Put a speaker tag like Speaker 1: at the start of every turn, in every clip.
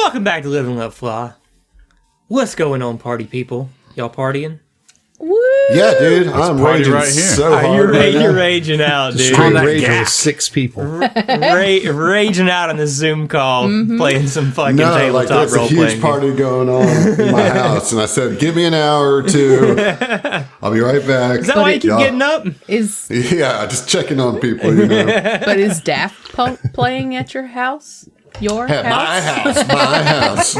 Speaker 1: Welcome back to Living Let Fly. What's going on, party people? Y'all partying?
Speaker 2: Woo!
Speaker 3: Yeah, dude, I'm raging right here. So hard.
Speaker 1: You're raging out, dude.
Speaker 4: Straight rage with 6 people.
Speaker 1: Raging out on the Zoom call, playing some fucking tabletop
Speaker 3: there's
Speaker 1: role
Speaker 3: a huge
Speaker 1: playing.
Speaker 3: party going on in my house, and I said, "Give me an hour or two. I'll be right back."
Speaker 1: Is that why you keep getting up?
Speaker 3: Yeah, just checking on people, you know.
Speaker 2: But is Daft Punk playing at your house? Your house?
Speaker 3: My house.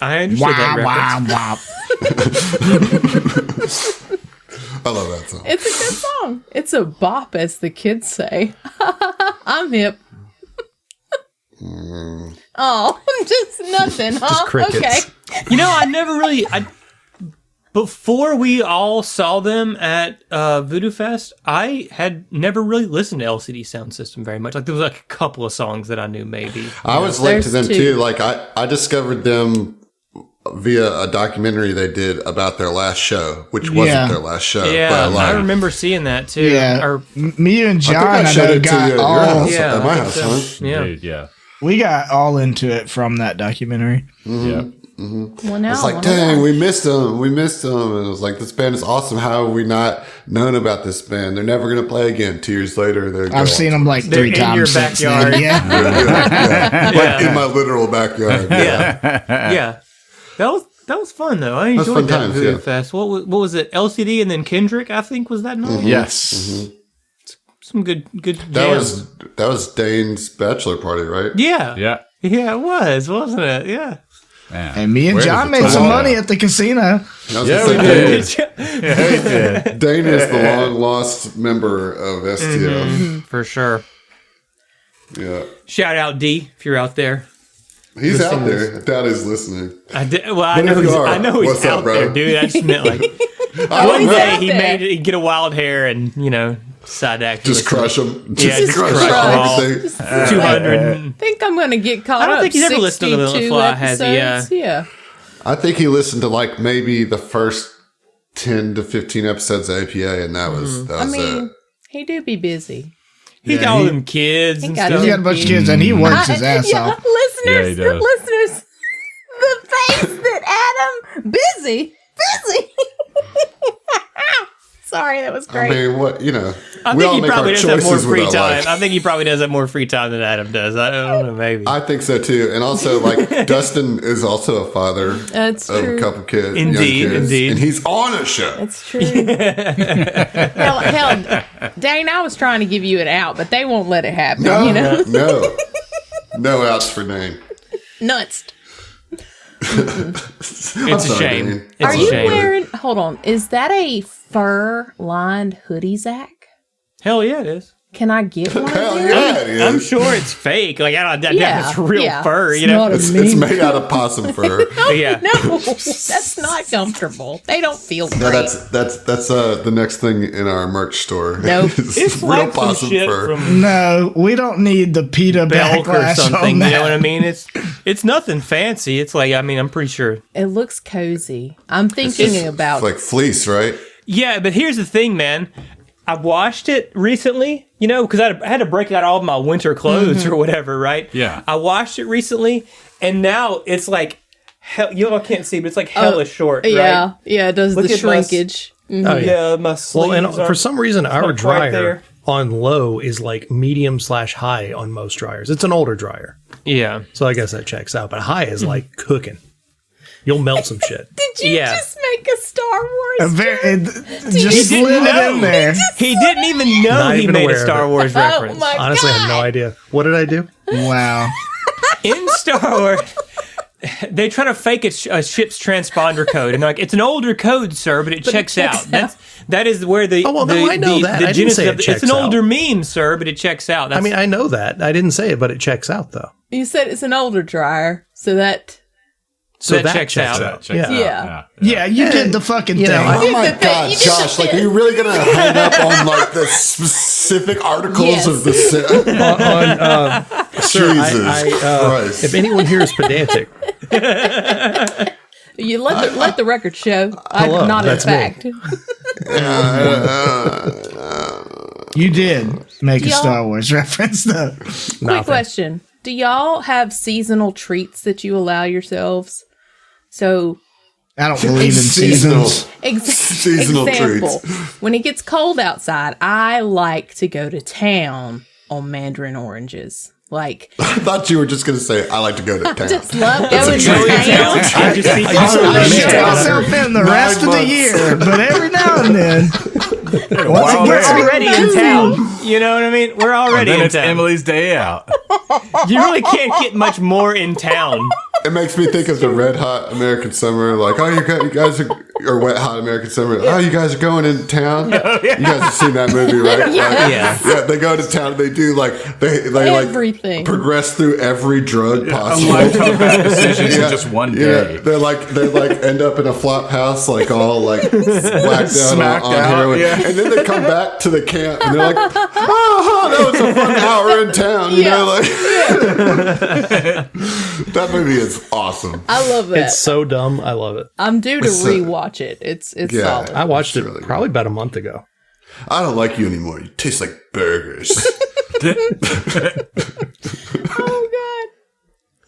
Speaker 1: I understood that reference.
Speaker 3: I love that song.
Speaker 2: It's a good song. It's a bop, as the kids say. I'm hip. Oh, just nothing, huh?
Speaker 4: Just crickets.
Speaker 2: Okay.
Speaker 1: You know, I never really... before we all saw them at Voodoo Fest, I had never really listened to LCD Sound System very much. Like, there was like a couple of songs that I knew maybe.
Speaker 3: I was late to them too. Like I discovered them via a documentary they did about their last show, which wasn't their last show.
Speaker 1: Yeah,
Speaker 3: but
Speaker 1: I remember seeing that too.
Speaker 5: Yeah,
Speaker 1: Or,
Speaker 5: me and John,
Speaker 3: I
Speaker 5: I
Speaker 3: showed
Speaker 5: know,
Speaker 3: it to
Speaker 5: got
Speaker 3: you at
Speaker 5: all.
Speaker 3: your house,
Speaker 1: yeah,
Speaker 3: at my
Speaker 1: I think
Speaker 3: house,
Speaker 1: so.
Speaker 3: huh?
Speaker 1: Yeah.
Speaker 4: Dude, yeah.
Speaker 5: We got all into it from that documentary.
Speaker 4: Yeah.
Speaker 2: Well, now
Speaker 3: It's like, dang, we missed them. And it was like, this band is awesome. How have we not known about this band? They're never going to play again. 2 years later, they're
Speaker 5: I've seen them like
Speaker 1: They're
Speaker 5: 3
Speaker 1: in
Speaker 5: times
Speaker 1: your
Speaker 5: since
Speaker 1: backyard.
Speaker 5: then. Yeah.
Speaker 3: Like in my literal backyard.
Speaker 1: Yeah. That was fun though. I enjoyed
Speaker 3: fun
Speaker 1: that
Speaker 3: times,
Speaker 1: Voodoo
Speaker 3: yeah.
Speaker 1: Fest. What was it? LCD and then Kendrick, I think, was that name?
Speaker 4: Yes.
Speaker 1: Some good
Speaker 3: That
Speaker 1: jams.
Speaker 3: was Dane's bachelor party, right?
Speaker 1: Yeah.
Speaker 4: Yeah.
Speaker 1: Yeah, it was, wasn't it? Yeah.
Speaker 4: Man.
Speaker 5: And me and
Speaker 4: Where
Speaker 5: John
Speaker 4: is
Speaker 5: made
Speaker 4: the
Speaker 5: some
Speaker 4: time?
Speaker 5: money at the casino.
Speaker 3: I was
Speaker 4: Yeah,
Speaker 3: gonna
Speaker 4: we
Speaker 3: say,
Speaker 4: did.
Speaker 3: Dane is the long lost member of STF.
Speaker 1: For sure.
Speaker 3: Yeah.
Speaker 1: Shout out D if you're out there.
Speaker 3: He's out there. I doubt he's listening.
Speaker 1: I
Speaker 3: But if you are,
Speaker 1: I know he's
Speaker 3: what's up,
Speaker 1: out
Speaker 3: bro?
Speaker 1: there, dude. I just meant like
Speaker 3: Oh,
Speaker 1: one day
Speaker 2: out
Speaker 1: he
Speaker 2: there.
Speaker 1: made it, he'd get a wild hair and decide to act.
Speaker 3: Just crush him.
Speaker 1: just
Speaker 3: crush
Speaker 1: crush them all.
Speaker 3: everything.
Speaker 1: 200.
Speaker 2: I think I'm going to get caught
Speaker 1: I don't
Speaker 2: up.
Speaker 1: think he's ever listened to the
Speaker 2: 62
Speaker 1: Fly, has he?
Speaker 2: episodes. Yeah.
Speaker 3: I think he listened to like maybe the first 10 to 15 episodes of APA, and that was it.
Speaker 2: He do be busy.
Speaker 1: He got all them kids and
Speaker 2: got
Speaker 1: stuff.
Speaker 5: He's got a bunch of kids and he works his ass off.
Speaker 4: Yeah, he does.
Speaker 2: Listeners, the face that Adam, busy. Sorry, that was
Speaker 3: I
Speaker 2: great.
Speaker 3: mean,
Speaker 1: I
Speaker 3: we
Speaker 1: think
Speaker 3: all
Speaker 1: he
Speaker 3: make
Speaker 1: probably
Speaker 3: our
Speaker 1: does have more
Speaker 3: choices with
Speaker 1: free
Speaker 3: our
Speaker 1: time.
Speaker 3: life.
Speaker 1: I think he probably does have more free time than Adam does. I don't know, maybe.
Speaker 3: I think so too. And also, like, Dustin is also a father
Speaker 2: That's
Speaker 3: of
Speaker 2: true.
Speaker 3: a couple kids.
Speaker 1: Indeed,
Speaker 3: young kids,
Speaker 1: indeed.
Speaker 3: And he's on a show.
Speaker 2: It's true. hell, Dane, I was trying to give you an out, but they won't let it happen.
Speaker 3: No, no outs for Dane.
Speaker 2: Nuts.
Speaker 1: It's a shame.
Speaker 3: Dane.
Speaker 1: It's
Speaker 2: Are
Speaker 1: a
Speaker 2: you
Speaker 1: shame.
Speaker 2: wearing? Hold on. Is that a fur-lined hoodie, Zach?
Speaker 1: Hell yeah, it is.
Speaker 2: Can I get one?
Speaker 3: Hell
Speaker 2: of yours?
Speaker 3: yeah, it is.
Speaker 1: I'm sure it's fake. Like I don't.
Speaker 2: Yeah,
Speaker 1: It's real
Speaker 2: yeah.
Speaker 1: fur.
Speaker 2: It's
Speaker 1: You know.
Speaker 2: not a
Speaker 3: It's made out of possum fur.
Speaker 1: Yeah.
Speaker 2: No, that's not comfortable. They don't feel great.
Speaker 3: No, that's the next thing in our merch store.
Speaker 2: Nope.
Speaker 1: It's
Speaker 3: real
Speaker 1: like some
Speaker 3: possum
Speaker 1: shit
Speaker 3: fur.
Speaker 1: from
Speaker 5: No, we don't need the PETA
Speaker 1: Belk or
Speaker 5: backlash
Speaker 1: something.
Speaker 5: on
Speaker 1: You
Speaker 5: that.
Speaker 1: know what I mean? It's nothing fancy. It's like I'm pretty sure.
Speaker 2: It looks cozy. I'm thinking about
Speaker 3: It's like fleece, right?
Speaker 1: Yeah, but here's the thing, man. I washed it recently, because I had to break out all of my winter clothes or whatever, right?
Speaker 4: Yeah.
Speaker 1: I washed it recently, and now it's like, you all can't see, but it's like hella short, right?
Speaker 2: Yeah, it does
Speaker 1: Look
Speaker 2: the
Speaker 1: at my
Speaker 2: shrinkage.
Speaker 4: Oh,
Speaker 1: Yeah, my sleeves
Speaker 4: Well, and for some reason, our
Speaker 1: like right
Speaker 4: dryer
Speaker 1: there.
Speaker 4: on low is like medium/high on most dryers. It's an older dryer,
Speaker 1: Yeah.
Speaker 4: so I guess that checks out. But high is like cooking. You'll melt some shit.
Speaker 2: Did you
Speaker 1: Yeah.
Speaker 2: just make a Star Wars?
Speaker 5: Just
Speaker 1: didn't
Speaker 5: slid it
Speaker 1: know.
Speaker 5: in there.
Speaker 1: He didn't even know
Speaker 4: Not
Speaker 1: he
Speaker 4: even
Speaker 1: made a
Speaker 4: aware of
Speaker 1: Star
Speaker 4: it.
Speaker 1: Wars reference.
Speaker 2: my
Speaker 4: Honestly, I have no idea. What did I do?
Speaker 5: Wow.
Speaker 1: In Star Wars, they try to fake a ship's transponder code, and they're like, it's an older code, sir, but it checks out. That is where the
Speaker 4: Oh, well, no, I know that.
Speaker 1: the
Speaker 4: I didn't
Speaker 1: genesis
Speaker 4: say it
Speaker 1: of it's
Speaker 4: checks
Speaker 1: an
Speaker 4: out.
Speaker 1: older meme, sir, but it checks out. That's,
Speaker 4: I mean, I know that. I didn't say it, but it checks out though.
Speaker 2: You said it's an older dryer, so that.
Speaker 4: So
Speaker 1: That
Speaker 4: that
Speaker 1: checks out.
Speaker 4: Yeah.
Speaker 2: Yeah.
Speaker 5: Yeah, you did the fucking thing.
Speaker 3: Oh my
Speaker 2: the thing.
Speaker 3: God,
Speaker 2: You did
Speaker 3: Josh!
Speaker 2: the
Speaker 3: Like, are
Speaker 2: thing.
Speaker 3: you really gonna hang up on like the specific articles
Speaker 2: Yes.
Speaker 3: of the set?
Speaker 4: Sir,
Speaker 3: Jesus Christ!
Speaker 4: if anyone here is pedantic,
Speaker 2: You let the record show.
Speaker 4: Hello,
Speaker 2: Not in
Speaker 4: that's me.
Speaker 2: fact.
Speaker 5: You did make a
Speaker 2: Y'all-
Speaker 5: Star Wars reference, though.
Speaker 2: Quick question. Do y'all have seasonal treats that you allow yourselves? So,
Speaker 5: I don't believe in
Speaker 3: Seasonal.
Speaker 5: seasons.
Speaker 3: Seasonal
Speaker 2: example,
Speaker 3: treats.
Speaker 2: when it gets cold outside, I like to go to town on mandarin oranges. Like,
Speaker 3: I thought you were just going to say, I like to go to town.
Speaker 2: just love going to
Speaker 1: Joey
Speaker 2: town.
Speaker 1: I just think
Speaker 5: I
Speaker 1: it's
Speaker 5: shut myself in the rest of the
Speaker 3: months.
Speaker 5: year, but every now and then, once it
Speaker 1: we're
Speaker 5: gets
Speaker 1: already in town. You know what I mean? We're already
Speaker 6: Then
Speaker 1: in
Speaker 6: it's
Speaker 1: town.
Speaker 6: Emily's day out.
Speaker 1: You really can't get much more in town.
Speaker 3: It makes me think of the Red Hot American Summer. Like, oh, you guys are, or Wet Hot American Summer. Oh, you guys are going into town. You guys have seen that movie, right?
Speaker 1: Yeah.
Speaker 3: Yeah, they go to town. They do they
Speaker 2: Everything.
Speaker 3: like progress through every drug
Speaker 6: A
Speaker 3: possible.
Speaker 6: lifetime of bad decisions in just one day.
Speaker 3: Yeah, they like end up in a flop house, like all like whacked out
Speaker 6: Smacked
Speaker 3: on
Speaker 6: out,
Speaker 3: heroin,
Speaker 6: yeah.
Speaker 3: and then they come back to the camp and they're like, "Oh, that was a fun hour in town." You know, like that movie is awesome.
Speaker 2: I love that.
Speaker 4: It's so dumb. I love it.
Speaker 2: I'm due to
Speaker 3: It's,
Speaker 2: rewatch it. It's
Speaker 3: yeah.
Speaker 2: solid.
Speaker 4: I watched it
Speaker 3: really
Speaker 4: probably about a month ago.
Speaker 3: I don't like you anymore. You taste like burgers.
Speaker 2: Oh god.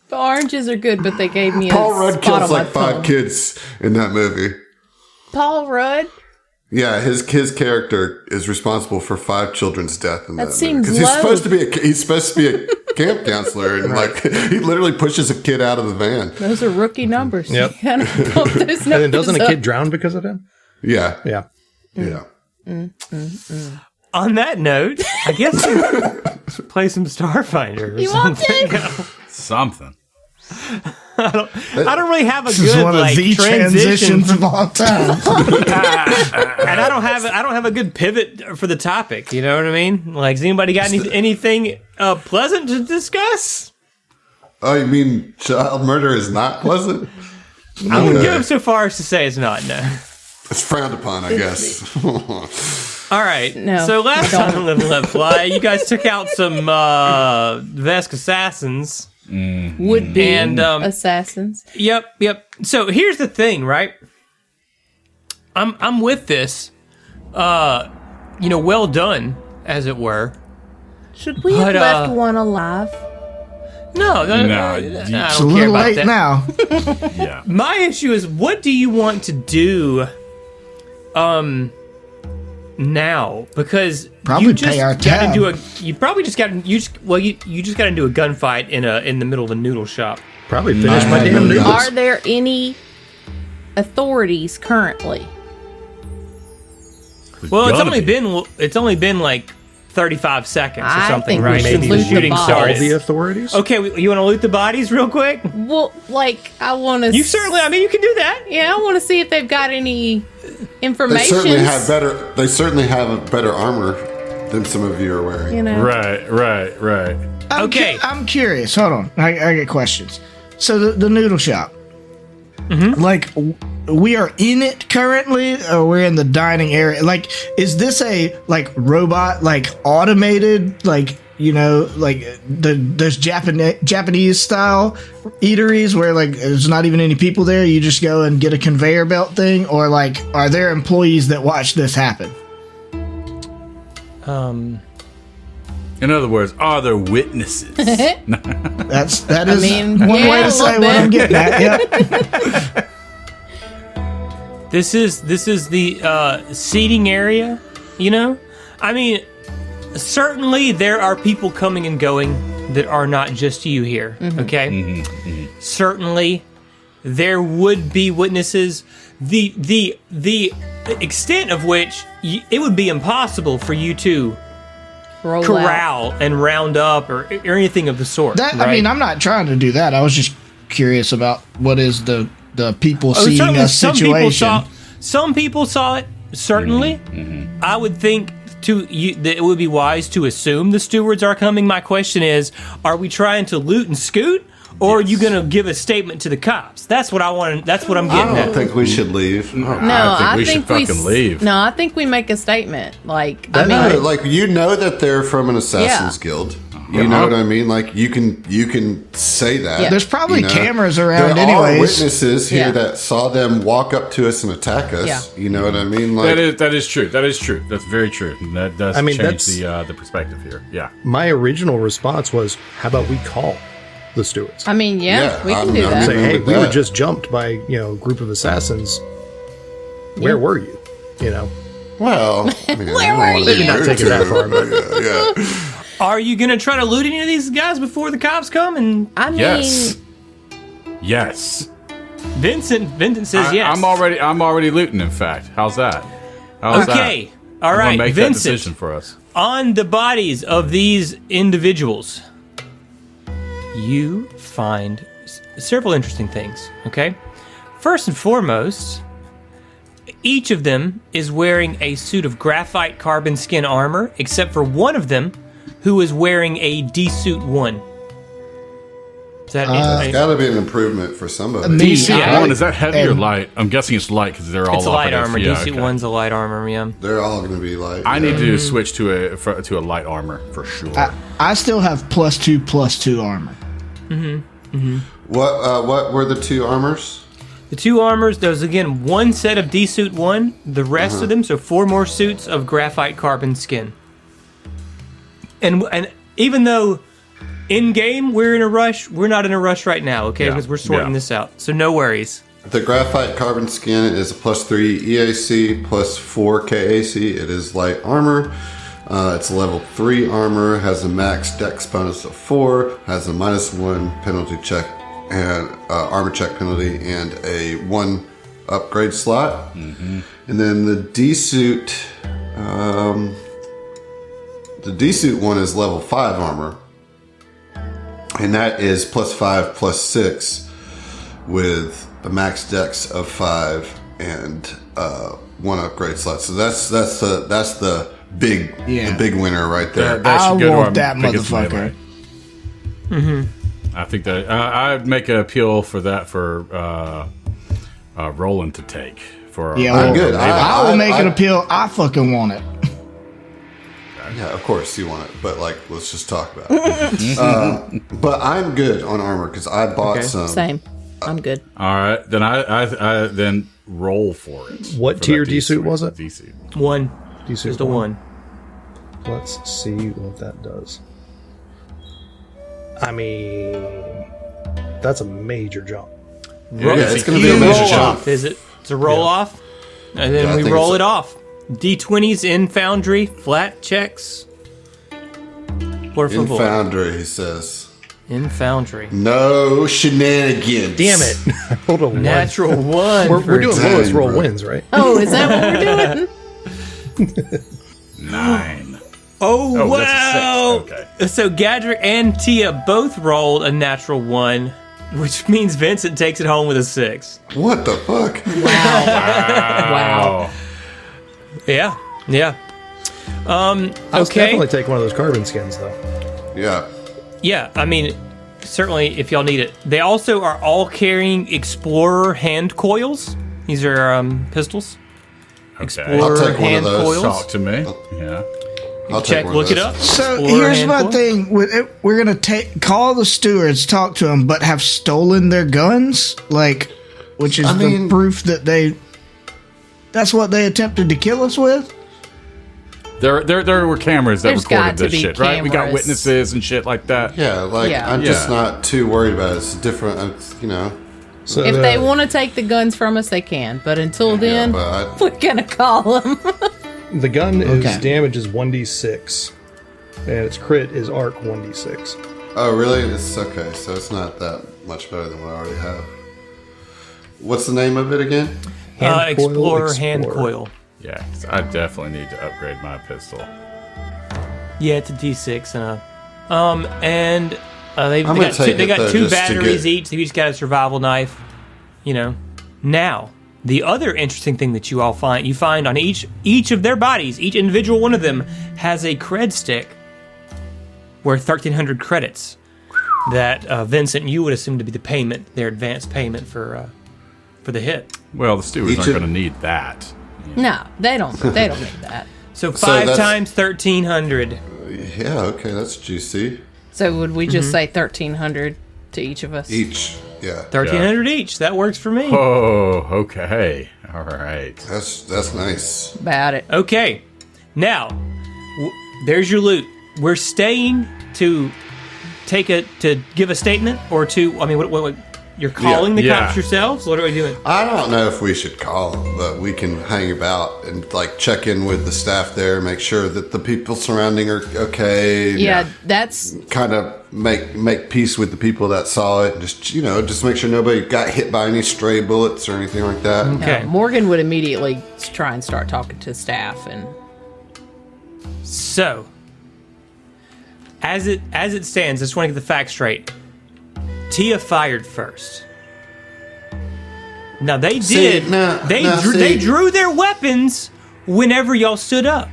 Speaker 2: The oranges are good, but they gave me
Speaker 3: Paul
Speaker 2: a
Speaker 3: Rudd
Speaker 2: spot
Speaker 3: kills
Speaker 2: on my
Speaker 3: like 5
Speaker 2: thumb.
Speaker 3: kids in that movie.
Speaker 2: Paul Rudd?
Speaker 3: Yeah, his character is responsible for 5 children's death in that movie.
Speaker 2: seems
Speaker 3: Because he's
Speaker 2: low.
Speaker 3: supposed to be a camp counselor, and like he literally pushes a kid out of the van.
Speaker 2: Those are rookie numbers.
Speaker 4: Yep.
Speaker 2: You gotta bump those
Speaker 4: And then doesn't a
Speaker 2: numbers
Speaker 4: kid
Speaker 2: up.
Speaker 4: drown because of him?
Speaker 3: Yeah,
Speaker 4: Yeah.
Speaker 3: yeah.
Speaker 1: On that note, I guess we'll play some Starfinder or
Speaker 2: You want
Speaker 1: something.
Speaker 2: to?
Speaker 6: Something.
Speaker 1: I don't really have a
Speaker 5: this is
Speaker 1: good
Speaker 5: one of
Speaker 1: like
Speaker 5: the
Speaker 1: transition,
Speaker 5: transitions of all time.
Speaker 1: and I don't have a good pivot for the topic. You know what I mean? Like, has anybody got anything pleasant to discuss?
Speaker 3: Oh, you mean child murder is not pleasant?
Speaker 1: I would go so far as to say it's not. No.
Speaker 3: It's frowned upon, I guess.
Speaker 1: All right.
Speaker 2: No,
Speaker 1: So last
Speaker 2: I don't.
Speaker 1: time on Live and Let Fly, you guys took out some Vesk assassins.
Speaker 2: Would be
Speaker 1: And,
Speaker 2: assassins.
Speaker 1: Yep. So here's the thing, right? I'm with this. Well done, as it were.
Speaker 2: Should we have
Speaker 1: but,
Speaker 2: left one alive?
Speaker 1: No,
Speaker 6: No,
Speaker 1: I
Speaker 5: It's a
Speaker 1: don't care
Speaker 5: little
Speaker 1: about
Speaker 5: late
Speaker 1: that.
Speaker 5: now.
Speaker 6: Yeah.
Speaker 1: My issue is, what do you want to do, now? Because
Speaker 5: Probably
Speaker 1: you just
Speaker 5: pay our
Speaker 1: got
Speaker 5: tab.
Speaker 1: into a. You probably just got you just got into a gunfight in the middle of a noodle shop.
Speaker 4: Probably finish
Speaker 3: I
Speaker 4: my
Speaker 3: had
Speaker 4: damn
Speaker 3: no
Speaker 4: noodles.
Speaker 3: doubts.
Speaker 2: Are there any authorities currently?
Speaker 1: Well, it's
Speaker 6: Gonna
Speaker 1: only been like 35 seconds or
Speaker 2: I
Speaker 1: something,
Speaker 2: think we
Speaker 1: right?
Speaker 2: should
Speaker 1: Since the
Speaker 2: loot the
Speaker 1: shooting
Speaker 2: bodies.
Speaker 4: All
Speaker 1: started.
Speaker 4: the authorities?
Speaker 1: Okay, you want to loot the bodies real quick?
Speaker 2: Well, like, I want to.
Speaker 1: You certainly. I mean, you can do that.
Speaker 2: Yeah, I want to see if they've got any
Speaker 3: They
Speaker 2: information.
Speaker 3: certainly have a better armor than some of you are wearing.
Speaker 2: You know.
Speaker 6: Right.
Speaker 1: Okay.
Speaker 5: I'm curious. Hold on. I get questions. So the noodle shop.
Speaker 1: Mm-hmm.
Speaker 5: Like, we are in it currently, or we're in the dining area. Like, is this a like robot, like automated, like like there's Japanese style eateries where like there's not even any people there. You just go and get a conveyor belt thing, or like are there employees that watch this happen?
Speaker 6: In other words, are there witnesses?
Speaker 5: That is
Speaker 2: mean,
Speaker 5: one
Speaker 2: yeah,
Speaker 5: way
Speaker 2: a
Speaker 5: to say
Speaker 2: little
Speaker 5: what I'm
Speaker 2: bit.
Speaker 5: getting at. Yeah.
Speaker 1: This is the seating area. You know, I mean, certainly there are people coming and going that are not just you here. Okay, certainly there would be witnesses. The extent of which it would be impossible for you to
Speaker 2: Roll out.
Speaker 1: corral and round up or anything of the sort.
Speaker 5: That
Speaker 1: right?
Speaker 5: I mean, I'm not trying to do that. I was just curious about what is the people seeing
Speaker 1: certainly
Speaker 5: us situation.
Speaker 1: Some people saw it. Certainly, I would think that it would be wise to assume the stewards are coming. My question is: are we trying to loot and scoot, or are you going to give a statement to the cops? That's what I want. That's what I'm
Speaker 3: I
Speaker 1: getting
Speaker 3: don't
Speaker 1: at.
Speaker 3: think we should leave.
Speaker 2: No,
Speaker 6: I think we should fucking leave.
Speaker 2: No, I think we make a statement. Like, I
Speaker 3: No,
Speaker 2: mean,
Speaker 3: like you know that they're from an assassin's
Speaker 2: Yeah.
Speaker 3: guild. You know what I mean? Like you can say that.
Speaker 2: Yeah.
Speaker 5: There's probably
Speaker 3: you know?
Speaker 5: cameras around
Speaker 3: there are
Speaker 5: anyways.
Speaker 3: witnesses here
Speaker 2: Yeah.
Speaker 3: that saw them walk up to us and attack us.
Speaker 2: Yeah.
Speaker 3: You know what I mean? Like
Speaker 6: That is true. That's very true. And that does
Speaker 4: I mean,
Speaker 6: change
Speaker 4: that's-
Speaker 6: the perspective here. Yeah.
Speaker 4: My original response was, how about we call? the stewards.
Speaker 2: I mean, yeah, we can do
Speaker 3: I'm
Speaker 2: that.
Speaker 4: Say, hey,
Speaker 3: with
Speaker 4: we were
Speaker 3: that.
Speaker 4: just jumped by a group of assassins. Where were you?
Speaker 3: Well, I mean,
Speaker 2: Where were you?
Speaker 4: Maybe not take it that far, but
Speaker 3: yeah.
Speaker 1: Are you gonna try to loot any of these guys before the cops come? And
Speaker 2: I mean,
Speaker 6: Yes.
Speaker 1: Vincent says yes.
Speaker 6: I'm already looting. In fact, how's that? How's
Speaker 1: Okay.
Speaker 6: that?
Speaker 1: All
Speaker 6: I'm gonna
Speaker 1: right,
Speaker 6: make that
Speaker 1: Vincent.
Speaker 6: decision for us.
Speaker 1: On the bodies of these individuals, you find several interesting things, okay? First and foremost, each of them is wearing a suit of graphite carbon skin armor, except for one of them, who is wearing a D-Suit 1. Is that
Speaker 3: It's got to be an improvement for somebody.
Speaker 5: D-Suit
Speaker 1: Yeah.
Speaker 6: One, is that heavy or
Speaker 5: and-
Speaker 6: light? I'm guessing it's light because they're all
Speaker 1: it's a light
Speaker 6: operative.
Speaker 1: armor.
Speaker 6: Yeah,
Speaker 1: D-Suit
Speaker 6: okay.
Speaker 1: 1's a light armor, yeah.
Speaker 3: They're all going to be like.
Speaker 6: I need to switch to a light armor for sure.
Speaker 5: I still have +2/+2 armor.
Speaker 3: What were the two armors?
Speaker 1: The two armors, there's again one set of D-Suit 1, the rest of them, so 4 more suits of graphite carbon skin. And even though in-game we're in a rush, we're not in a rush right now, okay?
Speaker 6: Yeah,
Speaker 1: Because we're sorting this out, so no worries.
Speaker 3: The graphite carbon skin is a +3 EAC, +4 KAC. It is light armor. It's a level 3 armor, has a max dex bonus of 4, has a -1 penalty check and armor check penalty, and a 1 upgrade slot. Mm-hmm. And then the D-Suit, the D-Suit 1 is level 5 armor. And that is +5, +6 with a max dex of 5 and 1 upgrade slot. So that's the big winner right there.
Speaker 6: That
Speaker 5: I
Speaker 6: should go to
Speaker 5: want
Speaker 6: our
Speaker 5: that
Speaker 6: biggest
Speaker 5: motherfucker.
Speaker 6: melee. I think that I'd make an appeal for that for Roland to take. For
Speaker 5: Yeah,
Speaker 3: I'm good.
Speaker 5: I will make an
Speaker 3: I-
Speaker 5: appeal. I fucking want it.
Speaker 3: Yeah, of course you want it, but let's just talk about it. But I'm good on armor because I bought some.
Speaker 2: same. I'm good.
Speaker 6: All right, then I then roll for it.
Speaker 4: What
Speaker 6: For
Speaker 4: tier
Speaker 6: that
Speaker 4: D-Suit was it?
Speaker 6: D-Suit.
Speaker 1: 1.
Speaker 4: D-Suit
Speaker 1: Just a 1.
Speaker 4: Let's see what that does. I mean, that's a major jump.
Speaker 3: Yeah, it's going to be a
Speaker 1: You
Speaker 3: major
Speaker 1: roll
Speaker 3: jump.
Speaker 1: off. Is it? It's a roll off, and then
Speaker 3: Yeah, I
Speaker 1: we
Speaker 3: think
Speaker 1: roll
Speaker 3: it's
Speaker 1: it off. D20s in Foundry, flat checks. Por
Speaker 3: In
Speaker 1: favor.
Speaker 3: Foundry, he says.
Speaker 1: In Foundry.
Speaker 3: No shenanigans.
Speaker 4: Damn it! Hold on.
Speaker 1: Natural 1.
Speaker 4: We're doing
Speaker 3: Dang,
Speaker 4: lowest roll
Speaker 3: bro.
Speaker 4: wins, right?
Speaker 2: Oh, is that what we're doing?
Speaker 6: 9.
Speaker 1: Oh,
Speaker 6: Oh,
Speaker 1: wow!
Speaker 6: that's a 6. Okay.
Speaker 1: So Gadrick and Tia both rolled a natural 1, which means Vincent takes it home with a 6.
Speaker 3: What the fuck?
Speaker 2: Wow.
Speaker 1: Yeah, yeah.
Speaker 4: I'll
Speaker 1: Okay.
Speaker 4: definitely take one of those carbon skins, though.
Speaker 3: Yeah.
Speaker 1: Yeah, I mean, certainly if y'all need it. They also are all carrying Explorer hand coils. These are pistols.
Speaker 6: Okay.
Speaker 1: Explorer
Speaker 3: I'll take one of
Speaker 1: hand
Speaker 3: those.
Speaker 1: coils.
Speaker 6: Talk to me. Yeah.
Speaker 3: I'll take
Speaker 1: Check,
Speaker 3: one of
Speaker 1: look it
Speaker 3: those.
Speaker 1: up.
Speaker 5: So
Speaker 1: Explorer
Speaker 5: here's
Speaker 1: hand
Speaker 5: my
Speaker 1: coil.
Speaker 5: thing. We're gonna call the stewards, talk to them, but have stolen their guns, which is
Speaker 3: I mean-
Speaker 5: the proof that that's what they attempted to kill us with.
Speaker 6: There were cameras that
Speaker 2: There's got
Speaker 6: recorded
Speaker 2: to
Speaker 6: this
Speaker 2: be
Speaker 6: shit, right? We got
Speaker 2: cameras.
Speaker 6: witnesses and shit like that.
Speaker 3: Yeah,
Speaker 2: Yeah.
Speaker 3: I'm just
Speaker 6: Yeah.
Speaker 3: not too worried about it. It's different,
Speaker 4: So
Speaker 2: If they want to take the guns from us, they can. But until then,
Speaker 3: but
Speaker 2: we're gonna call them.
Speaker 4: the gun is
Speaker 5: Okay.
Speaker 4: damage is 1d6, and its crit is arc 1d6.
Speaker 3: Oh, really? It's okay. So it's not that much better than what I already have. What's the name of it again?
Speaker 4: Hand coil,
Speaker 1: Explorer hand
Speaker 4: Explorer.
Speaker 1: coil.
Speaker 6: Yeah, 'cause I definitely need to upgrade my pistol.
Speaker 1: Yeah, it's a D6 and they
Speaker 3: I'm
Speaker 1: got,
Speaker 3: gonna take
Speaker 1: they
Speaker 3: it,
Speaker 1: got
Speaker 3: though,
Speaker 1: 2
Speaker 3: just to
Speaker 1: batteries
Speaker 3: get-
Speaker 1: each. They each got a survival knife. Now the other interesting thing that you find on each of their bodies, each individual one of them has a cred stick worth 1,300 credits. That Vincent, you would assume to be the payment, their advance payment for the hit.
Speaker 6: Well, the stewards
Speaker 3: Each
Speaker 6: aren't
Speaker 3: of-
Speaker 6: going to need that.
Speaker 2: No, they don't. They don't need that.
Speaker 1: So 5
Speaker 3: that's-
Speaker 1: times 1,300.
Speaker 3: Yeah, okay, that's juicy.
Speaker 2: So would we just say 1,300 to each of us?
Speaker 3: Each. Yeah.
Speaker 1: 1,300 each. That works for me.
Speaker 6: Oh, okay. All right.
Speaker 3: That's nice.
Speaker 2: About it.
Speaker 1: Okay, now there's your loot. We're staying to to give a statement or to? I mean, what you're calling the cops yourselves? What are we doing?
Speaker 3: I don't know if we should call them, but we can hang about and like check in with the staff there, make sure that the people surrounding are okay.
Speaker 2: Yeah, that's
Speaker 3: kind of make peace with the people that saw it. Just make sure nobody got hit by any stray bullets or anything like that.
Speaker 1: Okay.
Speaker 2: Morgan would immediately try and start talking to staff and.
Speaker 1: So, as it stands, I just want to get the facts straight. Tia fired first. Now they did. They drew their weapons whenever y'all stood up.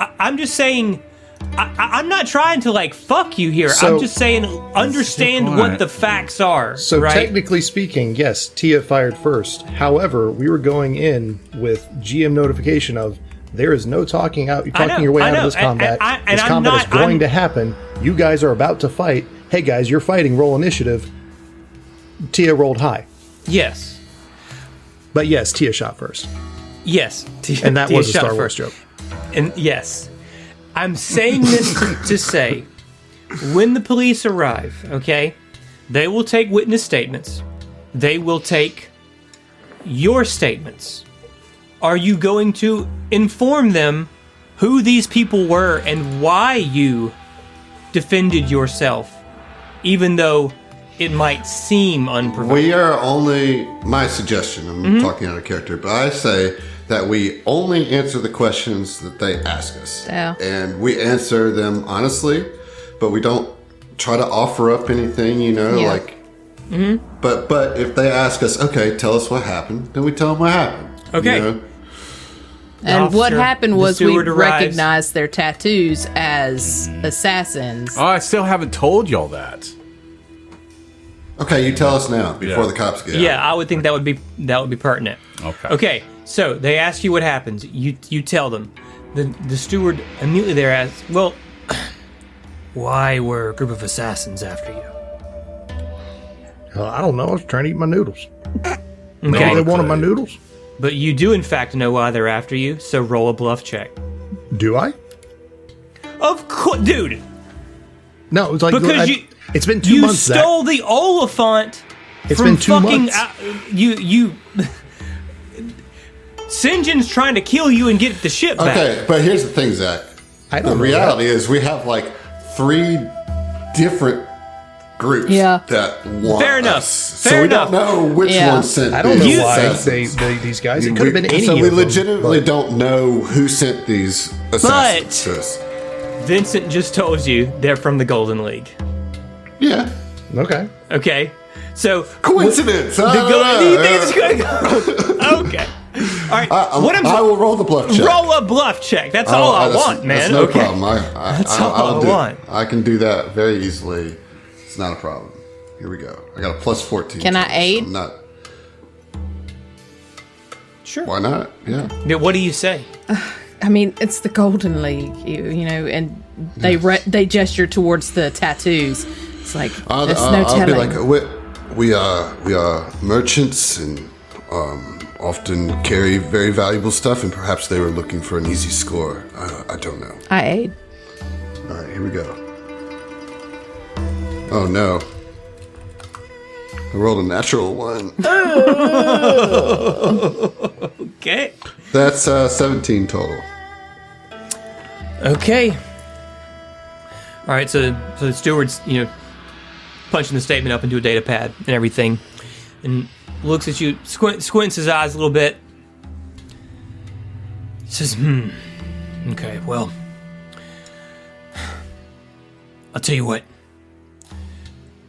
Speaker 1: I'm just saying. I'm not trying to like fuck you here. I'm just saying understand what the facts are.
Speaker 4: So
Speaker 1: right?
Speaker 4: technically speaking, yes, Tia fired first. However, we were going in with GM notification of there is no talking your way out of this combat. This combat is going to happen. You guys are about to fight. Hey guys, you're fighting. Roll initiative. Tia rolled high.
Speaker 1: Yes.
Speaker 4: But yes, Tia shot first.
Speaker 1: Yes.
Speaker 4: And that
Speaker 1: Tia
Speaker 4: was a
Speaker 1: shot
Speaker 4: Star Wars
Speaker 1: first.
Speaker 4: joke.
Speaker 1: And yes. I'm saying this to say, when the police arrive, okay, they will take witness statements. They will take your statements. Are you going to inform them who these people were and why you defended yourself, even though it might seem unprovoked?
Speaker 3: We are only, my suggestion, I'm talking out of character, but I say that we only answer the questions that they ask us.
Speaker 2: Yeah.
Speaker 3: And we answer them honestly, but we don't try to offer up anything, like... But if they ask us, okay, tell us what happened, then we tell them what happened.
Speaker 1: Okay.
Speaker 2: And what happened was we
Speaker 1: steward arrives.
Speaker 2: recognized their tattoos as assassins.
Speaker 6: Oh, I still haven't told y'all that.
Speaker 3: Okay, you tell us now, before the cops get out.
Speaker 1: Yeah, I would think that would be pertinent. Okay, so they ask you what happens. You tell them. The steward immediately there asks, well, why were a group of assassins after you?
Speaker 4: I don't know. I was trying to eat my noodles.
Speaker 1: Okay.
Speaker 4: They wanted my noodles.
Speaker 1: But you do, in fact, know why they're after you, so roll a bluff check.
Speaker 4: Do I?
Speaker 1: Of course, dude.
Speaker 4: No, it's like
Speaker 1: Because
Speaker 4: it's been 2
Speaker 1: you
Speaker 4: months. Zach.
Speaker 1: stole the Oliphant.
Speaker 4: It's
Speaker 1: from
Speaker 4: been 2
Speaker 1: fucking
Speaker 4: months.
Speaker 1: You. Sinjin's trying to kill you and get the ship back.
Speaker 3: Okay, but here's the thing, Zach. The reality is we have like 3 different groups that want
Speaker 1: Fair enough.
Speaker 3: us.
Speaker 1: Fair
Speaker 3: so we
Speaker 1: enough.
Speaker 3: don't know which one sent
Speaker 4: I don't know
Speaker 3: these
Speaker 4: why
Speaker 3: assassins.
Speaker 4: these guys. It could have been any
Speaker 3: So
Speaker 4: of
Speaker 3: we
Speaker 4: them,
Speaker 3: legitimately don't know who sent these assassins to us.
Speaker 1: Vincent just told you they're from the Golden League.
Speaker 3: Yeah.
Speaker 4: Okay.
Speaker 1: Okay. So
Speaker 3: Coincidence.
Speaker 1: Do you think it's going to go? Okay. All right.
Speaker 3: I will roll the bluff check.
Speaker 1: Roll a bluff check. That's all I want, man.
Speaker 3: That's no
Speaker 1: okay.
Speaker 3: problem.
Speaker 1: That's all I want.
Speaker 3: I can do that very easily. It's not a problem. Here we go. I got a plus 14.
Speaker 2: Can I aid?
Speaker 3: I'm not.
Speaker 1: Sure.
Speaker 3: Why not? Yeah.
Speaker 1: Yeah, what do you say?
Speaker 2: I mean, it's the Golden League, and they gesture towards the tattoos. It's like there's no
Speaker 3: I'll
Speaker 2: telling.
Speaker 3: be like, we are merchants and often carry very valuable stuff, and perhaps they were looking for an easy score. I don't know.
Speaker 2: I aid.
Speaker 3: All right, here we go. Oh no. I rolled a natural 1.
Speaker 1: Okay.
Speaker 3: That's 17 total.
Speaker 1: Okay. All right, so the steward's, punching the statement up into a data pad and everything, and looks at you, squints his eyes a little bit, says, okay, well, I'll tell you what.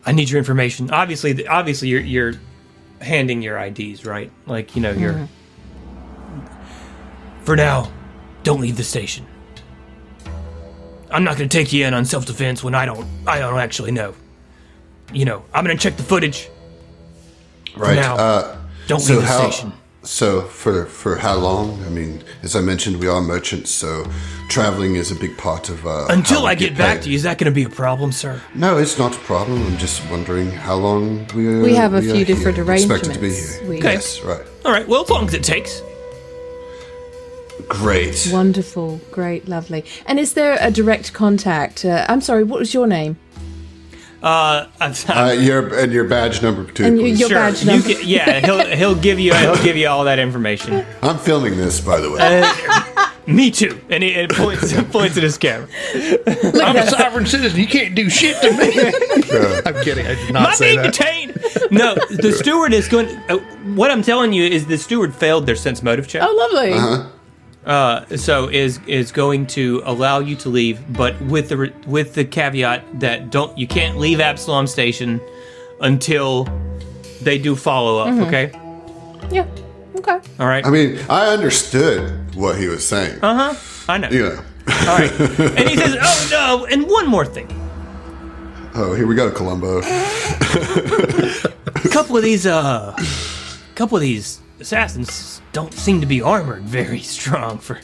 Speaker 1: I need your information. Obviously, you're handing your IDs, right? Like, you're... For now, don't leave the station. I'm not going to take you in on self-defense when I don't actually know. I'm going to check the footage.
Speaker 3: Right.
Speaker 1: For now, don't leave the station.
Speaker 3: So for how long? I mean, as I mentioned, we are merchants, so traveling is a big part of.
Speaker 1: Until I get back to you, is that going to be a problem, sir?
Speaker 3: No, it's not a problem. I'm just wondering how long
Speaker 2: we have a few different
Speaker 3: arrangements. Expected to be
Speaker 2: arrangements.
Speaker 3: here. Yes, right.
Speaker 1: All right. Well, as long as it takes.
Speaker 3: Great.
Speaker 2: Wonderful. Great. Lovely. And is there a direct contact? I'm sorry, what was your name?
Speaker 3: Your badge number 2.
Speaker 2: And
Speaker 3: please.
Speaker 2: your badge number.
Speaker 1: He'll give you all that information.
Speaker 3: I'm filming this, by the way.
Speaker 1: Me too. And he points at his camera.
Speaker 4: I'm a sovereign citizen. You can't do shit to me. I'm kidding. I did not say that.
Speaker 1: Detained. No, the steward is going. What I'm telling you is the steward failed their sense motive check.
Speaker 2: Oh, lovely.
Speaker 1: So is going to allow you to leave, but with the caveat that you can't leave Absalom Station until they do follow up. Okay.
Speaker 2: Yeah. Okay.
Speaker 1: All right.
Speaker 3: I mean, I understood what he was saying.
Speaker 1: I know.
Speaker 3: You know.
Speaker 1: All right. And he says, "Oh no!" And one more thing.
Speaker 3: Oh, here we go, Columbo.
Speaker 1: A couple of these assassins don't seem to be armored very strong for